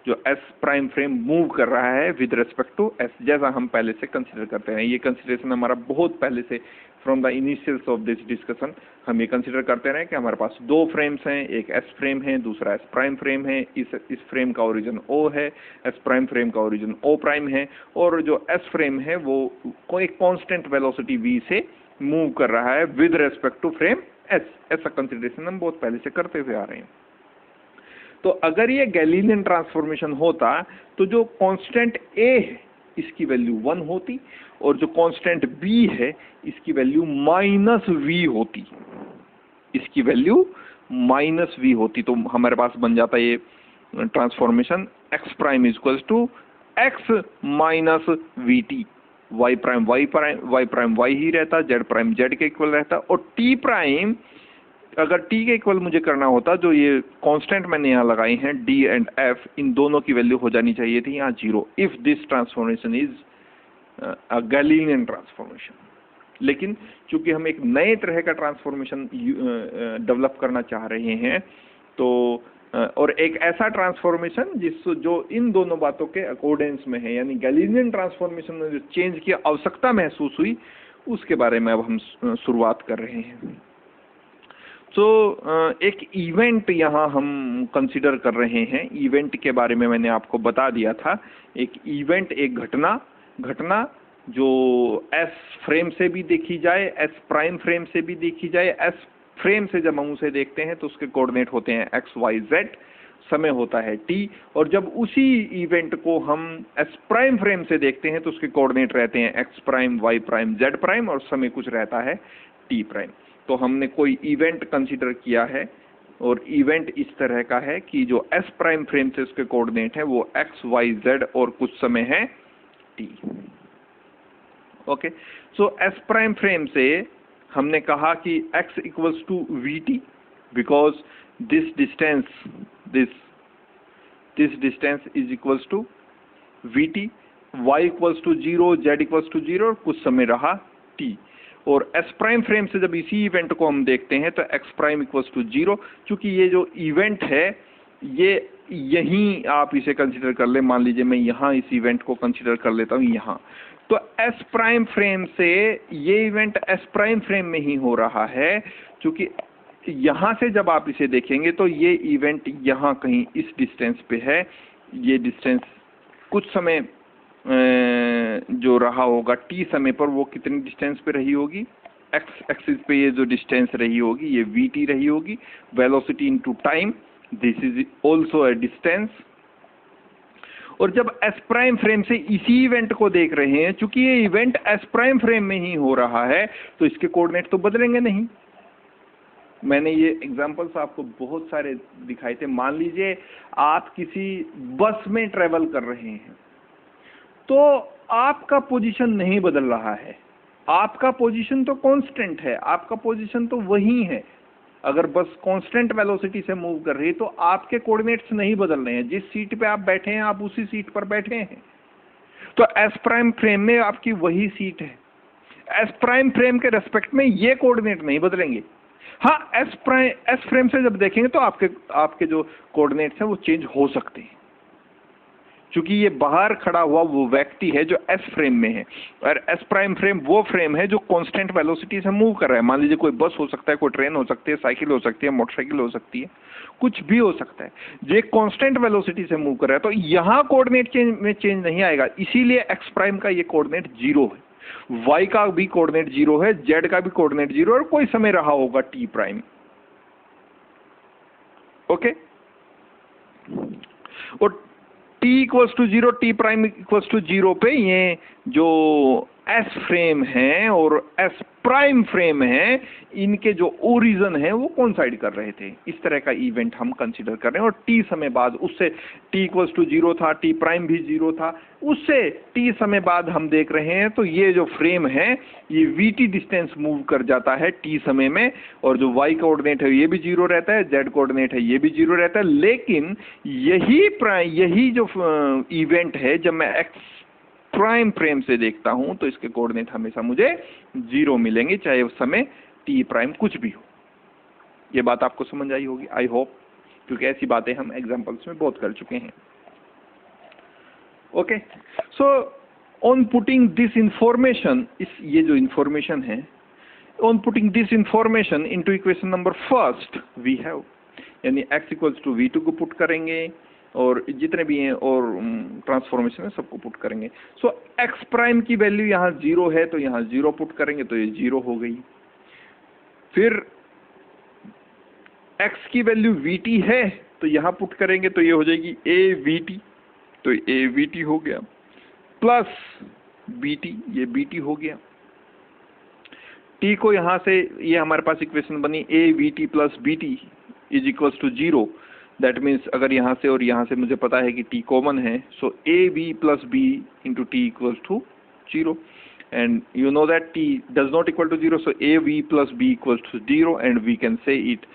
जो एस प्राइम फ्रेम मूव कर रहा है विद रेस्पेक्ट टू एस, जैसा हम पहले से कंसीडर करते हैं। ये कंसीडरेशन हमारा बहुत पहले से, from the initials of this discussion हम ये कंसीडर करते रहे कि हमारे पास दो फ्रेम्स हैं, एक एस फ्रेम है, दूसरा एस प्राइम फ्रेम है। इस फ्रेम का ओरिजिन ओ है, एस प्राइम फ्रेम का ओरिजिन ओ प्राइम है, और जो एस फ्रेम है वो कोई कांस्टेंट वेलोसिटी वी से मूव कर रहा है with respect to frame S. ऐसा कंसीडरेशन हम बहुत पहले से करते हुए आ रहे हैं। तो अगर ये गैलीलियन ट्रांसफॉर्मेशन होता तो जो कांस्टेंट ए है इसकी वैल्यू 1 होती, और जो कांस्टेंट बी है इसकी वैल्यू माइनस वी होती, इसकी वैल्यू माइनस वी होती। तो हमारे पास बन जाता ये transformation x prime is equal to x minus v t. Y prime y ही रहता, जेड प्राइम जेड के इक्वल रहता, और टी प्राइम अगर टी के इक्वल मुझे करना होता, जो ये कांस्टेंट मैंने यहाँ लगाई हैं डी एंड एफ, इन दोनों की वैल्यू हो जानी चाहिए थी यहाँ 0 if this transformation is a Galilean transformation. लेकिन चूंकि हम एक नए तरह का ट्रांसफॉर्मेशन डेवलप करना चाह रहे हैं, तो और एक ऐसा ट्रांसफॉर्मेशन जो इन दोनों बातों के अकॉर्डेंस में है, यानी गैलीलियन ट्रांसफॉर्मेशन में जो चेंज की आवश्यकता महसूस हुई उसके बारे में अब हम शुरुआत कर रहे हैं। तो एक इवेंट यहाँ हम कंसीडर कर रहे हैं। इवेंट के बारे में मैंने आपको बता दिया था। एक इवेंट, एक घटना जो एस फ्रेम से भी देखी जाए, एस प्राइम फ्रेम से भी देखी जाए। एस फ्रेम से जब हम उसे देखते हैं तो उसके कोऑर्डिनेट होते हैं एक्स वाई जेड, समय होता है टी, और जब उसी इवेंट को हम एस प्राइम फ्रेम से देखते हैं तो उसके कोऑर्डिनेट रहते हैं x prime y prime z prime, और समय कुछ रहता है टी प्राइम। तो हमने कोई इवेंट कंसीडर किया है, और इवेंट इस तरह का है कि जो एस प्राइम फ्रेम से उसके कोऑर्डिनेट है वो एक्स वाई जेड और कुछ समय है t. Okay, so S prime frame से हमने कहा कि x equals to v t, because this distance is equals to v t, y equals to 0, z equals to 0 और कुछ समय रहा t। और एस प्राइम फ्रेम से जब इसी इवेंट को हम देखते हैं तो एक्स प्राइम इक्वल्स टू 0, चूंकि ये जो इवेंट है ये यहीं आप इसे कंसीडर कर ले। मान लीजिए मैं यहाँ इस इवेंट को कंसीडर कर लेता हूँ यहाँ, तो एस प्राइम फ्रेम से ये इवेंट एस प्राइम फ्रेम में ही हो रहा है, क्योंकि यहाँ से जब आप इसे देखेंगे तो ये इवेंट यहाँ कहीं इस डिस्टेंस पे है। ये डिस्टेंस कुछ समय जो रहा होगा टी समय पर, वो कितनी डिस्टेंस पे रही होगी, एक्स एक्सिस पे ये जो डिस्टेंस रही होगी ये वी टी रही होगी। Velocity into time, this is also a distance. और जब एस प्राइम फ्रेम से इसी इवेंट को देख रहे हैं, चूंकि ये इवेंट एस प्राइम फ्रेम में ही हो रहा है तो इसके कोऑर्डिनेट तो बदलेंगे नहीं। मैंने ये एग्जांपल्स आपको बहुत सारे दिखाए थे। मान लीजिए आप किसी बस में ट्रेवल कर रहे हैं, तो आपका पोजीशन नहीं बदल रहा है, आपका पोजीशन तो कांस्टेंट है, आपका पोजीशन तो वही है। अगर बस कांस्टेंट वेलोसिटी से मूव कर रही है तो आपके कोऑर्डिनेट्स नहीं बदल रहे हैं। जिस सीट पे आप बैठे हैं आप उसी सीट पर बैठे हैं। तो एस प्राइम फ्रेम में आपकी वही सीट है। एस प्राइम फ्रेम के रेस्पेक्ट में ये कोऑर्डिनेट नहीं बदलेंगे। हाँ, एस फ्रेम से जब देखेंगे तो आपके जो कोऑर्डिनेट्स हैं वो चेंज हो सकते हैं। क्योंकि ये बाहर खड़ा हुआ वो व्यक्ति है जो एस फ्रेम में है, और एस प्राइम फ्रेम वो फ्रेम है जो कांस्टेंट वेलोसिटी से मूव कर रहा है। मान लीजिए कोई बस हो सकता है, कोई ट्रेन हो सकती है, साइकिल हो सकती है, मोटरसाइकिल हो सकती है, कुछ भी हो सकता है, जो एक कांस्टेंट वेलोसिटी से मूव कर रहा है। तो यहाँ कोऑर्डिनेट में चेंज नहीं आएगा, इसीलिए एक्स प्राइम का ये कोऑर्डिनेट 0 है, वाई का भी कोऑर्डिनेट 0 है, जेड का भी कोऑर्डिनेट 0 और कोई समय रहा होगा टी प्राइम। ओके, और t equals to 0, t prime equals to 0 पे ये जो एस फ्रेम है और एस प्राइम फ्रेम है, इनके जो ओरिजिन है वो कोइंसाइड कर रहे थे। इस तरह का इवेंट हम कंसीडर कर रहे हैं। और t समय बाद उससे t इक्वल्स टू 0 था, t प्राइम भी 0 था, उससे t समय बाद हम देख रहे हैं तो ये जो फ्रेम है ये vt डिस्टेंस मूव कर जाता है t समय में, और जो y कोऑर्डिनेट है ये भी 0 रहता है, z कोऑर्डिनेट है ये भी 0 रहता है। लेकिन यही जो इवेंट है जब मैं x प्राइम फ्रेम से देखता हूं तो इसके कोऑर्डिनेट हमेशा मुझे 0 मिलेंगे, चाहे उस समय टी प्राइम कुछ भी हो। ये बात आपको समझ आई होगी, आई होप, क्योंकि ऐसी बातें हम एग्जांपल्स में बहुत कर चुके हैं। Okay, so on putting this information, ये जो इंफॉर्मेशन है, on putting this information into equation number first we have, यानी x इक्वल्स टू v2 को पुट करेंगे और जितने भी हैं और ट्रांसफॉर्मेशन है सबको पुट करेंगे। सो x प्राइम की वैल्यू यहाँ 0 है तो यहाँ 0 पुट करेंगे तो ये 0 हो गई। फिर x की वैल्यू vt है तो यहाँ पुट करेंगे तो ये हो जाएगी avt, तो avt हो गया, प्लस bt, ये bt हो गया। t को यहाँ से, ये हमारे पास इक्वेशन बनी avt plus bt is equals to 0। That means अगर यहाँ से और यहाँ से मुझे पता है कि t कॉमन है, so ab plus b into t equals to 0, and you know that t does not equal to 0, so ab plus b equals to 0 and we can say it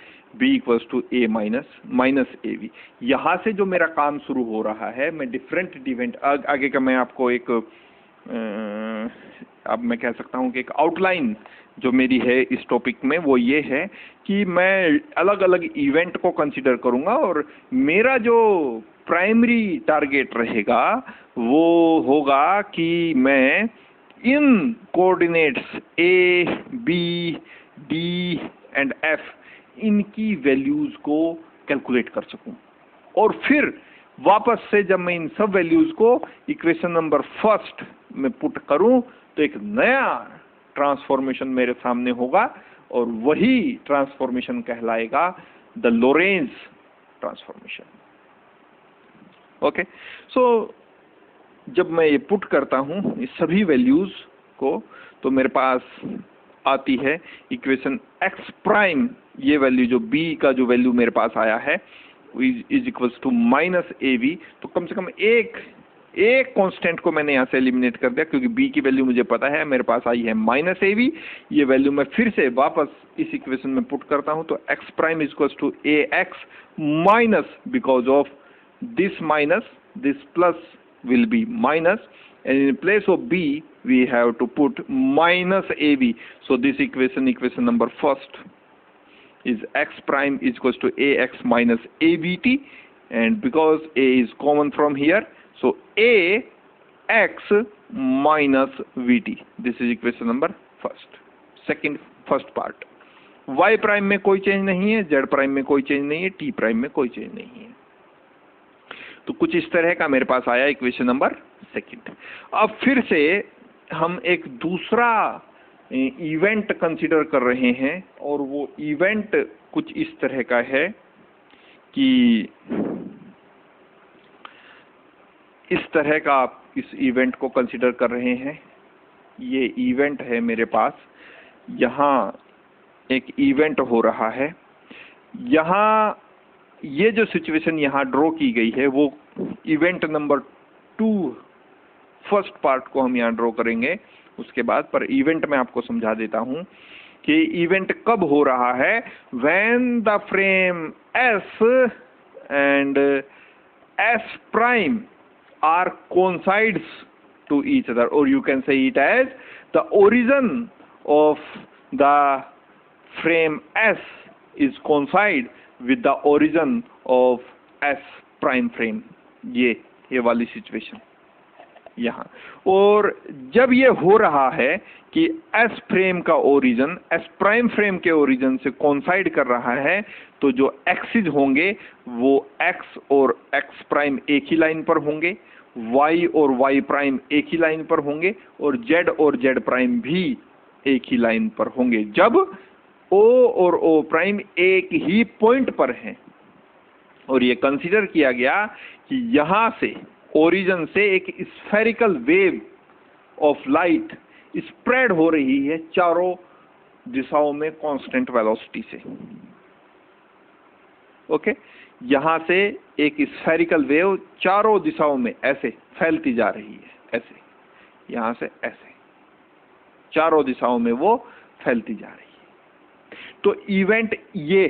b equals to a minus ab। यहाँ से जो मेरा काम शुरू हो रहा है, मैं डिफरेंट इवेंट, आगे का मैं आपको एक अब मैं कह सकता हूँ कि एक आउटलाइन जो मेरी है इस टॉपिक में वो ये है कि मैं अलग अलग इवेंट को कंसीडर करूँगा और मेरा जो प्राइमरी टारगेट रहेगा वो होगा कि मैं इन coordinates a, b, d and f इनकी वैल्यूज को कैलकुलेट कर सकूं, और फिर वापस से जब मैं इन सब वैल्यूज को इक्वेशन नंबर फर्स्ट में पुट करूं तो एक नया ट्रांसफॉर्मेशन मेरे सामने होगा और वही ट्रांसफॉर्मेशन कहलाएगा द लोरेंज ट्रांसफॉर्मेशन। ओके, सो जब मैं ये पुट करता हूं इस सभी वैल्यूज को तो मेरे पास आती है इक्वेशन x प्राइम, ये वैल्यू जो b का जो वैल्यू मेरे पास आया है is equals to minus ab। तो कम से कम एक कांस्टेंट को मैंने यहाँ से एलिमिनेट कर दिया, क्योंकि b की वैल्यू मुझे पता है, मेरे पास आई है माइनस ab। ये वैल्यू मैं फिर से वापस इस इक्वेशन में पुट करता हूँ तो x prime is equals to ax minus, because of this minus this plus will be minus, and in place of b we have to put minus ab. So this equation number first is x prime is equals to ax minus abt, and because a is common from here, so ax minus vt, this is equation number first part. y prime में कोई चेंज नहीं है, z प्राइम में कोई चेंज नहीं है, t प्राइम में कोई चेंज नहीं है। तो कुछ इस तरह का मेरे पास आया इक्वेशन नंबर सेकंड। अब फिर से हम एक दूसरा इवेंट कंसीडर कर रहे हैं और वो इवेंट कुछ इस तरह का है कि इस तरह का आप इस इवेंट को कंसीडर कर रहे हैं। ये इवेंट है मेरे पास, यहाँ एक इवेंट हो रहा है, यहाँ ये जो सिचुएशन यहाँ ड्रॉ की गई है वो इवेंट नंबर 2 फर्स्ट पार्ट को हम यहाँ ड्रॉ करेंगे उसके बाद, पर इवेंट में आपको समझा देता हूँ कि इवेंट कब हो रहा है। When the frame S and S prime are coincides to each other, और you can say it as the origin of the frame S is coincide with the origin of S prime frame। ये ये वाली सिचुएशन यहाँ। और जब ये हो रहा है कि एस फ्रेम का ओरिजिन एस प्राइम फ्रेम के ओरिजिन से कोइंसाइड कर रहा है, तो जो एक्सिस होंगे वो एक्स और एक्स प्राइम एक ही लाइन पर होंगे, वाई और वाई प्राइम एक ही लाइन पर होंगे, और जेड प्राइम भी एक ही लाइन पर होंगे जब ओ और ओ प्राइम एक ही पॉइंट पर हैं। और ये कंसीडर किया गया कि यहां से ओरिजिन से एक spherical wave of light spread हो रही है चारों दिशाओं में कांस्टेंट वेलोसिटी से। ओके, यहां से एक स्फेरिकल वेव चारों दिशाओं में ऐसे फैलती जा रही है, ऐसे यहां से ऐसे चारों दिशाओं में वो फैलती जा रही है। तो इवेंट ये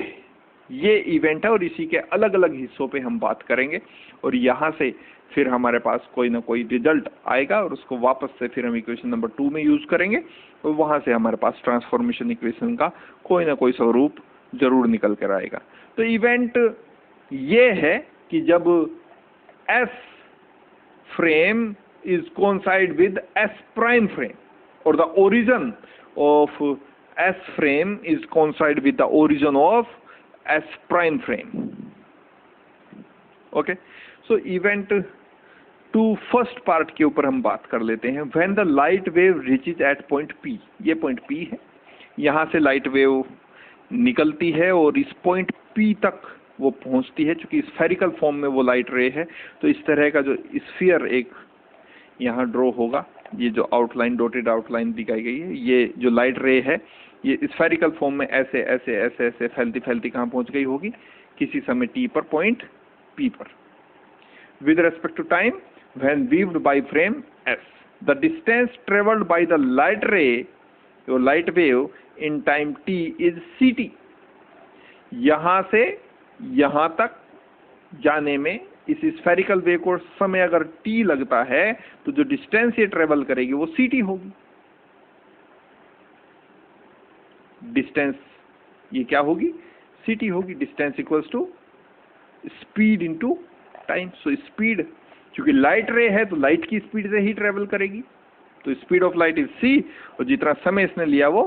इवेंट है और इसी के अलग अलग हिस्सों पे हम बात करेंगे, और यहां से फिर हमारे पास कोई ना कोई रिजल्ट आएगा और उसको वापस से फिर हम इक्वेशन नंबर 2 में यूज करेंगे, और वहां से हमारे पास ट्रांसफॉर्मेशन इक्वेशन का कोई ना कोई स्वरूप जरूर निकल कर आएगा। तो इवेंट ये है कि जब S frame is coincide with S prime frame, और the origin of S frame is coincide with the origin of S prime frame. Okay, so event 2 first part के ऊपर हम बात कर लेते हैं। When the light wave reaches at point P, ये पॉइंट पी है, यहां से लाइट वेव निकलती है और इस पॉइंट पी तक वो पहुंचती है। चूंकि स्फेरिकल फॉर्म में वो लाइट रे है, तो इस तरह का जो स्फीयर एक यहाँ ड्रॉ होगा, ये जो आउटलाइन डॉटेड आउटलाइन दिखाई गई है, ये जो लाइट रे है ये स्फेरिकल फॉर्म में ऐसे ऐसे ऐसे ऐसे फैलती फैलती कहाँ पहुंच गई होगी, किसी समय टी पर, पॉइंट पी पर। With respect to time when viewed by frame S, the distance traveled by the light ray or light wave in time t is ct। यहां से यहां तक जाने में इस स्फेरिकल वेव को समय अगर t लगता है, तो जो डिस्टेंस ये ट्रेवल करेगी वो ct होगी। डिस्टेंस ये क्या होगी, ct होगी। Distance equals to speed into time. So speed, क्योंकि लाइट रे है तो लाइट की स्पीड से ही ट्रेवल करेगी, तो speed of light is c, और जितना समय इसने लिया वो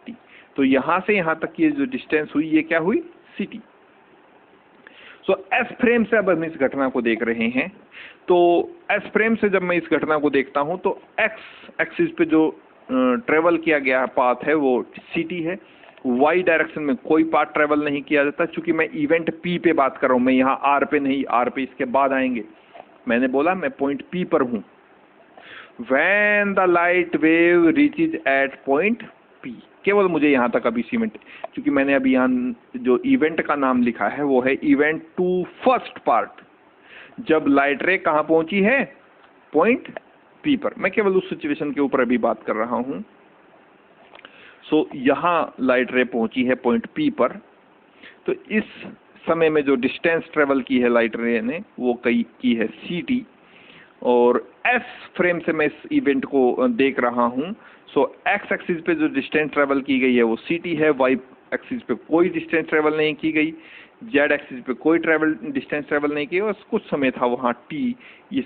t। तो यहां से यहां तक की जो डिस्टेंस हुई ये क्या हुई, ct। सो एस फ्रेम से अब हम इस घटना को देख रहे हैं। तो एस फ्रेम से जब मैं इस घटना को देखता हूं तो एक्स एक्सिस पे जो ट्रेवल किया गया पाथ है वो ct है। वाई डायरेक्शन में कोई पाथ ट्रेवल नहीं किया जाता, चूंकि मैं इवेंट पी पे बात कर रहा हूं, मैं यहाँ आर पे नहीं, आर पे इसके बाद आएंगे। मैंने बोला मैं पॉइंट पी पर हूं। When the light wave reaches at point P, केवल मुझे यहां तक अभी सीमेंट, क्योंकि मैंने अभी यहाँ जो इवेंट का नाम लिखा है वो है इवेंट 2 फर्स्ट पार्ट। जब लाइट रे कहां पहुंची है, पॉइंट P पर। मैं केवल उस सिचुएशन के ऊपर अभी बात कर रहा हूं। सो यहां लाइट रे पहुंची है पॉइंट P पर। तो इस समय में जो डिस्टेंस ट्रेवल की है लाइट रे ने वो की है ct, और एस फ्रेम से मैं इस इवेंट को देख रहा हूं। सो एक्स एक्सिस पे जो डिस्टेंस ट्रेवल की गई है वो ct है, वाई एक्सिस पे कोई डिस्टेंस ट्रेवल नहीं की गई, जेड एक्सिस पे कोई डिस्टेंस ट्रेवल नहीं की, और कुछ समय था वहां t, इस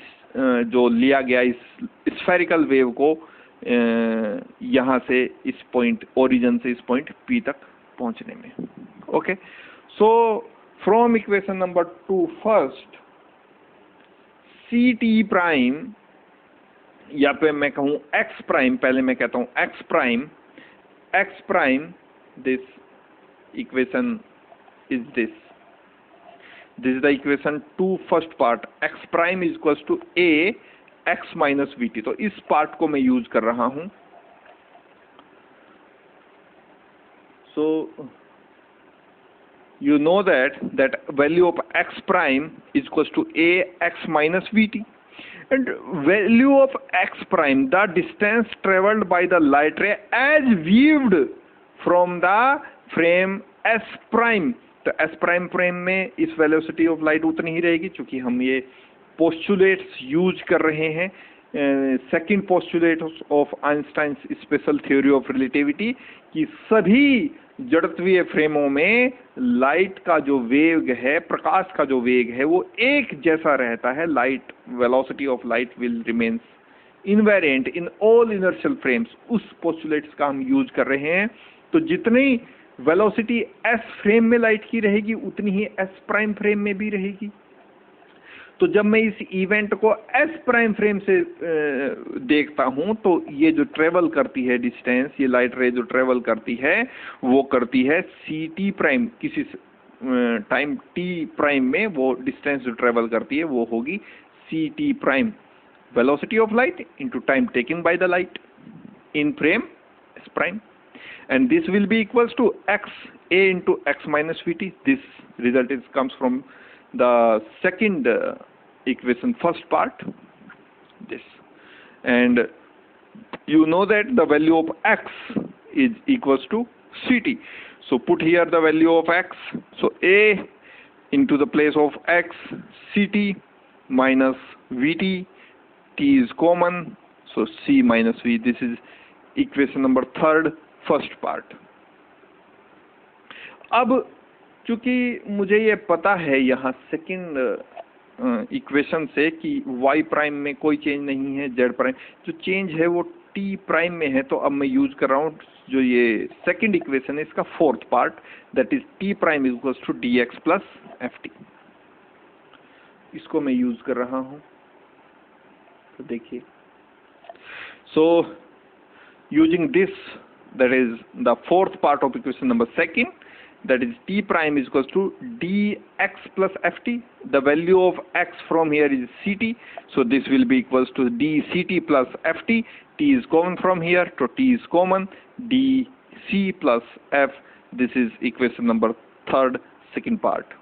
जो लिया गया इस स्फेरिकल वेव को यहां से इस पॉइंट ओरिजिन से इस पॉइंट p तक पहुंचने में। Okay, so from equation number 2 first, ct prime, या पे मैं कहूं x प्राइम, पहले मैं कहता हूं x prime, this equation is this is the equation 2 first part, x prime is equals to a x minus vt। तो इस पार्ट को मैं यूज कर रहा हूं। सो you know that value of x prime is equals to a x minus vt, and value of x prime, the distance traveled by the light ray as viewed from the frame s prime। तो s prime frame में इस velocity of light उतनी ही रहेगी, क्योंकि हम ये postulates यूज कर रहे हैं second postulate of Einstein special theory of relativity कि सभी जड़त्वीय फ्रेमों में लाइट का जो वेग है, प्रकाश का जो वेग है, वो एक जैसा रहता है. Light velocity of light will remains invariant in all inertial frames. उस पोस्टुलेट्स का हम यूज कर रहे हैं. तो जितनी वेलोसिटी एस फ्रेम में लाइट की रहेगी उतनी ही एस प्राइम फ्रेम में भी रहेगी. तो जब मैं इस इवेंट को एस प्राइम फ्रेम से देखता हूं तो ये जो ट्रेवल करती है डिस्टेंस, ये लाइट रे जो ट्रेवल करती है वो करती है सी टी प्राइम, किसी टाइम टी प्राइम में वो डिस्टेंस जो ट्रेवल करती है वो होगी c t prime, velocity of light into time taken by the light in frame S prime. And this will be equals to x a into x minus vt. This result comes from the second equation, first part, this. And you know that the value of x is equals to ct. So put here the value of x. So a into the place of x, ct minus vt, t is common, so c minus v. This is equation number 3rd, first part. अब चूंकि मुझे ये पता है यहाँ सेकंड इक्वेशन से कि y प्राइम में कोई चेंज नहीं है, z प्राइम जो चेंज है वो t प्राइम में है, तो अब मैं यूज कर रहा हूँ जो ये सेकंड इक्वेशन है इसका fourth part, that is t prime equals to dx plus ft. इसको मैं यूज कर रहा हूँ. तो देखिए, so using this, that is the fourth part of equation number 2, that is t prime is equals to dx plus ft. The value of x from here is ct, so this will be equals to dct plus ft. T is common from here, so t is common, dc plus f. This is equation number 3rd, second part.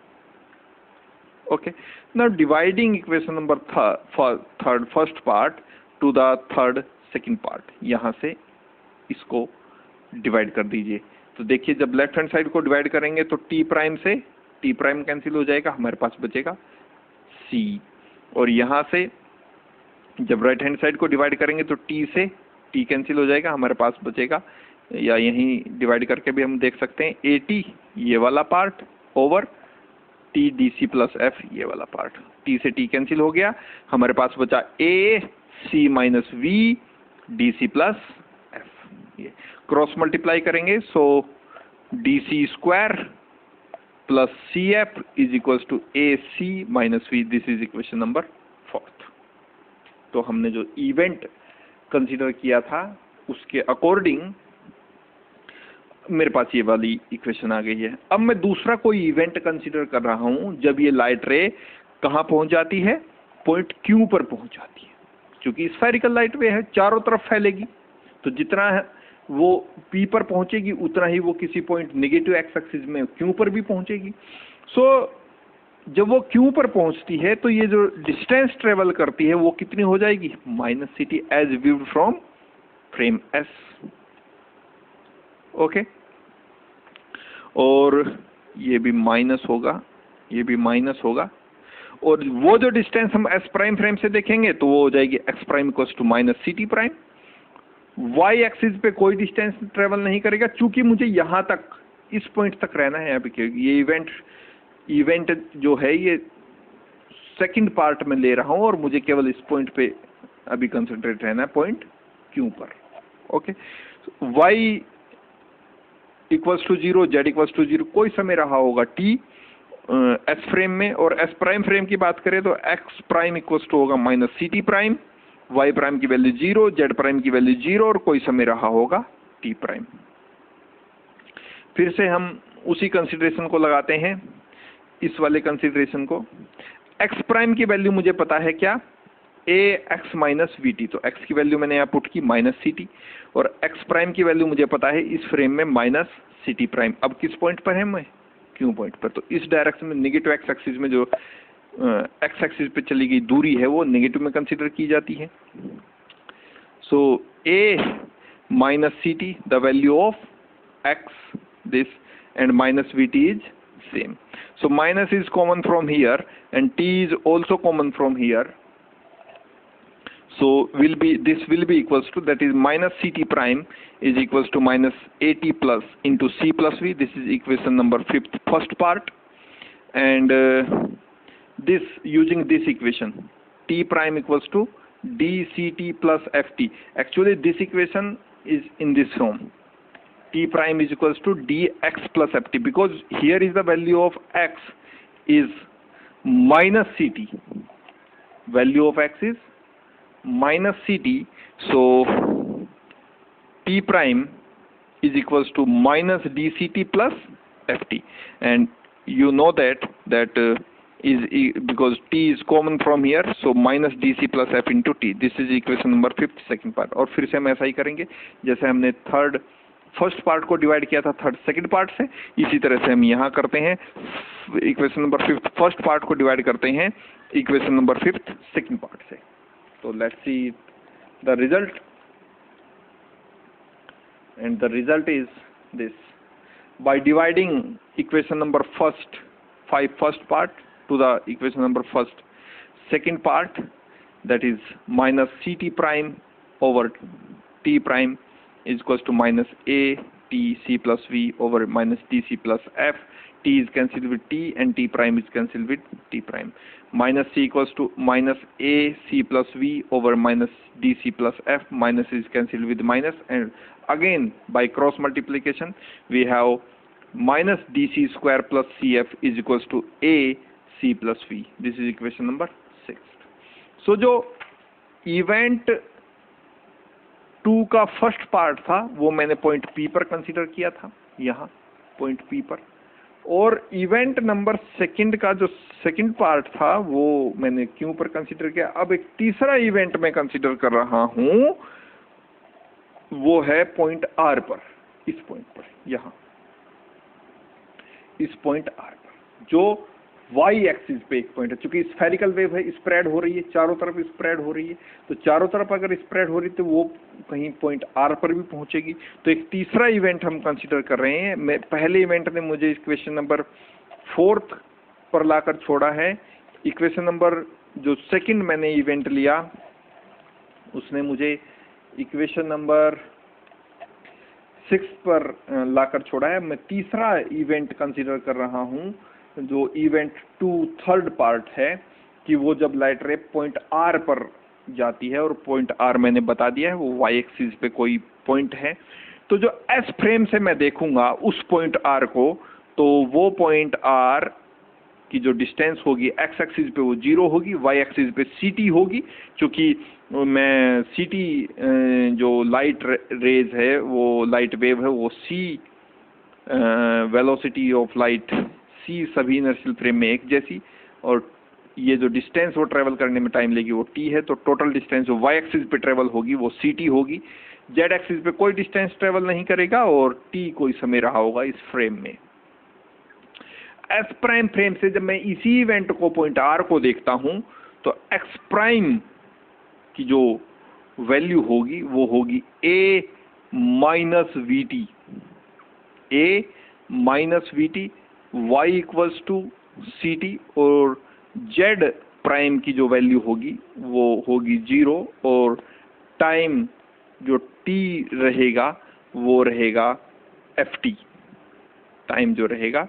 Okay, now dividing equation number 3rd first part to the 3rd second part, यहाँ से इसको डिवाइड कर दीजिए. तो देखिए, जब लेफ्ट हैंड साइड को डिवाइड करेंगे तो टी प्राइम से टी प्राइम कैंसिल हो जाएगा, हमारे पास बचेगा सी. और यहाँ से जब राइट हैंड साइड को डिवाइड करेंगे तो टी से टी कैंसिल हो जाएगा, हमारे पास बचेगा, या यहीं डिवाइड करके भी हम देख सकते हैं, ए टी ये वाला part over T D C plus F ये वाला पार्ट. टी से टी कैंसिल हो गया, हमारे पास बचा A C minus V D C plus F. ये क्रॉस मल्टीप्लाई करेंगे, so D C square plus C F is equals to A C minus V. This is equation number 4th. तो हमने जो इवेंट कंसीडर किया था उसके अकॉर्डिंग मेरे पास ये वाली इक्वेशन आ गई है. अब मैं दूसरा कोई इवेंट कंसीडर कर रहा हूं जब ये लाइट रे कहाँ पहुंच जाती है, पॉइंट क्यू पर पहुंच जाती है. क्योंकि स्फेरिकल लाइट वे है, चारों तरफ फैलेगी, तो जितना है वो P पर पहुंचेगी उतना ही वो किसी पॉइंट नेगेटिव एक्स एक्सिस में Q पर भी पहुंचेगी. सो जब वो Q पर पहुंचती है तो ये जो डिस्टेंस ट्रेवल करती है वो कितनी हो जाएगी, minus c t as viewed from frame S. Okay, और ये भी माइनस होगा, ये भी माइनस होगा, और वो जो डिस्टेंस हम S प्राइम फ्रेम से देखेंगे तो वो हो जाएगी x prime equals to minus c t prime. y axis पे कोई डिस्टेंस ट्रेवल नहीं करेगा, चूंकि मुझे यहाँ तक इस पॉइंट तक रहना है. यहाँ पे ये इवेंट जो है ये सेकंड पार्ट में ले रहा हूँ और मुझे केवल इस पॉइंट पे अभी कंसंट्रेट रहना है, पॉइंट क्यू पर. Okay, y equals to 0, z equals to 0, कोई समय रहा होगा t s फ्रेम में, और s प्राइम फ्रेम की बात करें तो x प्राइम इक्वल्स टू होगा minus c t prime, y prime की वैल्यू 0, z प्राइम की वैल्यू 0, और कोई समय रहा होगा t प्राइम. फिर से हम उसी कंसीडरेशन को लगाते हैं, इस वाले कंसीडरेशन को. x प्राइम की वैल्यू मुझे पता है क्या, a x minus v T. तो x की वैल्यू मैंने यहाँ पुट की माइनस सी टी, और x प्राइम की वैल्यू मुझे पता है इस फ्रेम में माइनस सी टी प्राइम. अब किस पॉइंट पर है मैं, क्यू पॉइंट पर. तो इस डायरेक्शन में नेगेटिव एक्स एक्सिस में जो एक्स एक्सिस पे चली गई दूरी है वो नेगेटिव में कंसीडर की जाती है. So a minus c t, the value of x this, and minus vt is same. So minus is common from here and t is also common from here. So this will be equals to, that is minus Ct prime is equals to minus At plus into C plus V. This is equation number 5th, first part. And this, using this equation, T prime equals to dCt plus Ft. Actually this equation is in this form. T prime is equals to dx plus Ft, because here is the value of x is minus Ct. Value of x is minus Ct, so T prime is equals to minus dCt plus Ft. And you know that because T is common from here, so minus dC plus F into T. This is equation number 5th, second part. और फिर से हम ऐसा ही करेंगे जैसे हमने फर्स्ट पार्ट को डिवाइड किया था थर्ड सेकंड पार्ट से, इसी तरह से हम यहाँ करते हैं. Equation number 5th first part को डिवाइड करते हैं equation number 5th second part से. तो let's see the result, and the result is this. By dividing equation number first part to the equation number second part, that is minus Ct prime over T prime is equals to minus A T C plus V over minus dC plus F. T is cancelled with T and T prime is cancelled with T prime. Minus C equals to minus A C plus V over minus dC plus F. Minus is cancelled with minus, and again by cross multiplication we have minus dC square plus CF is equals to A C plus V. This is equation number 6. So जो इवेंट 2 का फर्स्ट पार्ट था वो मैंने पॉइंट P पर कंसीडर किया था, यहाँ पॉइंट P पर, और इवेंट नंबर सेकंड का जो सेकंड पार्ट था वो मैंने Q पर कंसीडर किया. अब एक तीसरा इवेंट मैं कंसीडर कर रहा हूँ, वो है पॉइंट R पर, इस पॉइंट पर, यहाँ इस पॉइंट R पर, जो y एक्सिस पे एक पॉइंट है. चूंकि स्फेरिकल वेव है, स्प्रेड हो रही है, चारों तरफ स्प्रेड हो रही है, तो चारों तरफ अगर स्प्रेड हो रही है तो वो कहीं पॉइंट R पर भी पहुंचेगी. तो एक तीसरा इवेंट हम कंसीडर कर रहे हैं. मैं पहले इवेंट ने मुझे इक्वेशन नंबर 4 पर लाकर छोड़ा है. इक्वेशन नंबर जो सेकंड मैंने इवेंट लिया उसने मुझे इक्वेशन नंबर 6 पर लाकर छोड़ा है. मैं तीसरा इवेंट कंसीडर कर रहा हूं जो इवेंट 2 थर्ड पार्ट है, कि वो जब लाइट रे पॉइंट R पर जाती है, और पॉइंट R मैंने बता दिया है वो y एक्सिस पे कोई पॉइंट है. तो जो S फ्रेम से मैं देखूंगा उस पॉइंट R को, तो वो पॉइंट R की जो डिस्टेंस होगी x एक्सिस पे वो 0 होगी, y एक्सिस पे ct होगी. क्योंकि मैं ct जो लाइट रेज है, वो लाइट वेव है, वो c velocity of light c सभी इनर्शियल फ्रेम में एक जैसी, और ये जो डिस्टेंस वो ट्रेवल करने में टाइम लेगी वो t है. तो टोटल डिस्टेंस जो y एक्सिस पे ट्रेवल होगी वो ct होगी. z एक्सिस पे कोई डिस्टेंस ट्रेवल नहीं करेगा और t कोई समय रहा होगा इस फ्रेम में. s प्राइम फ्रेम से जब मैं इसी इवेंट को पॉइंट R को देखता हूं तो x प्राइम की जो वैल्यू होगी वो होगी a minus v t, a minus v t, y equals to ct, और z प्राइम की जो वैल्यू होगी वो होगी 0, और टाइम जो t रहेगा वो रहेगा ft. टाइम जो रहेगा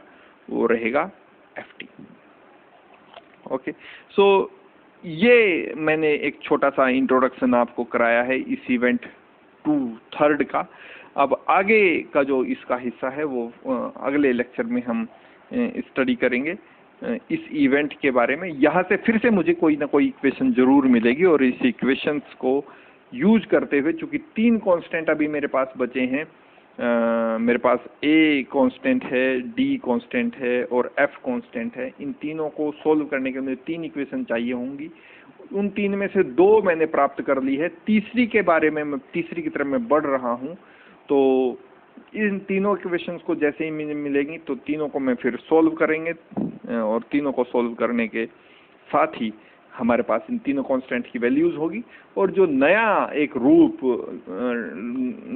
वो रहेगा ft. ओके, सो ये मैंने एक छोटा सा इंट्रोडक्शन आपको कराया है इस इवेंट 2 थर्ड का. अब आगे का जो इसका हिस्सा है वो अगले लेक्चर में हम स्टडी करेंगे इस इवेंट के बारे में. यहाँ से फिर से मुझे कोई ना कोई इक्वेशन जरूर मिलेगी, और इस इक्वेशंस को यूज करते हुए, चूंकि 3 कांस्टेंट अभी मेरे पास बचे हैं, मेरे पास a कांस्टेंट है, d कांस्टेंट है और f कांस्टेंट है. इन तीनों को सोल्व करने के लिए 3 इक्वेशन चाहिए होंगी. उन 3 में से 2 मैंने प्राप्त कर ली है. तीसरी के बारे में मैं तीसरी की तरफ मैं बढ़ रहा हूँ. तो इन तीनों इक्वेशंस को जैसे ही मिलेंगी तो तीनों को मैं फिर सोल्व करेंगे, और तीनों को सोल्व करने के साथ ही हमारे पास इन तीनों कांस्टेंट की वैल्यूज होगी, और जो नया एक रूप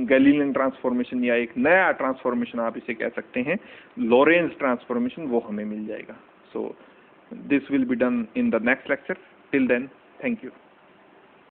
गैलीलियन ट्रांसफॉर्मेशन या एक नया ट्रांसफॉर्मेशन आप इसे कह सकते हैं, लॉरेंज ट्रांसफॉर्मेशन, वो हमें मिल जाएगा. So this will be done in the next lecture. Till then, thank you.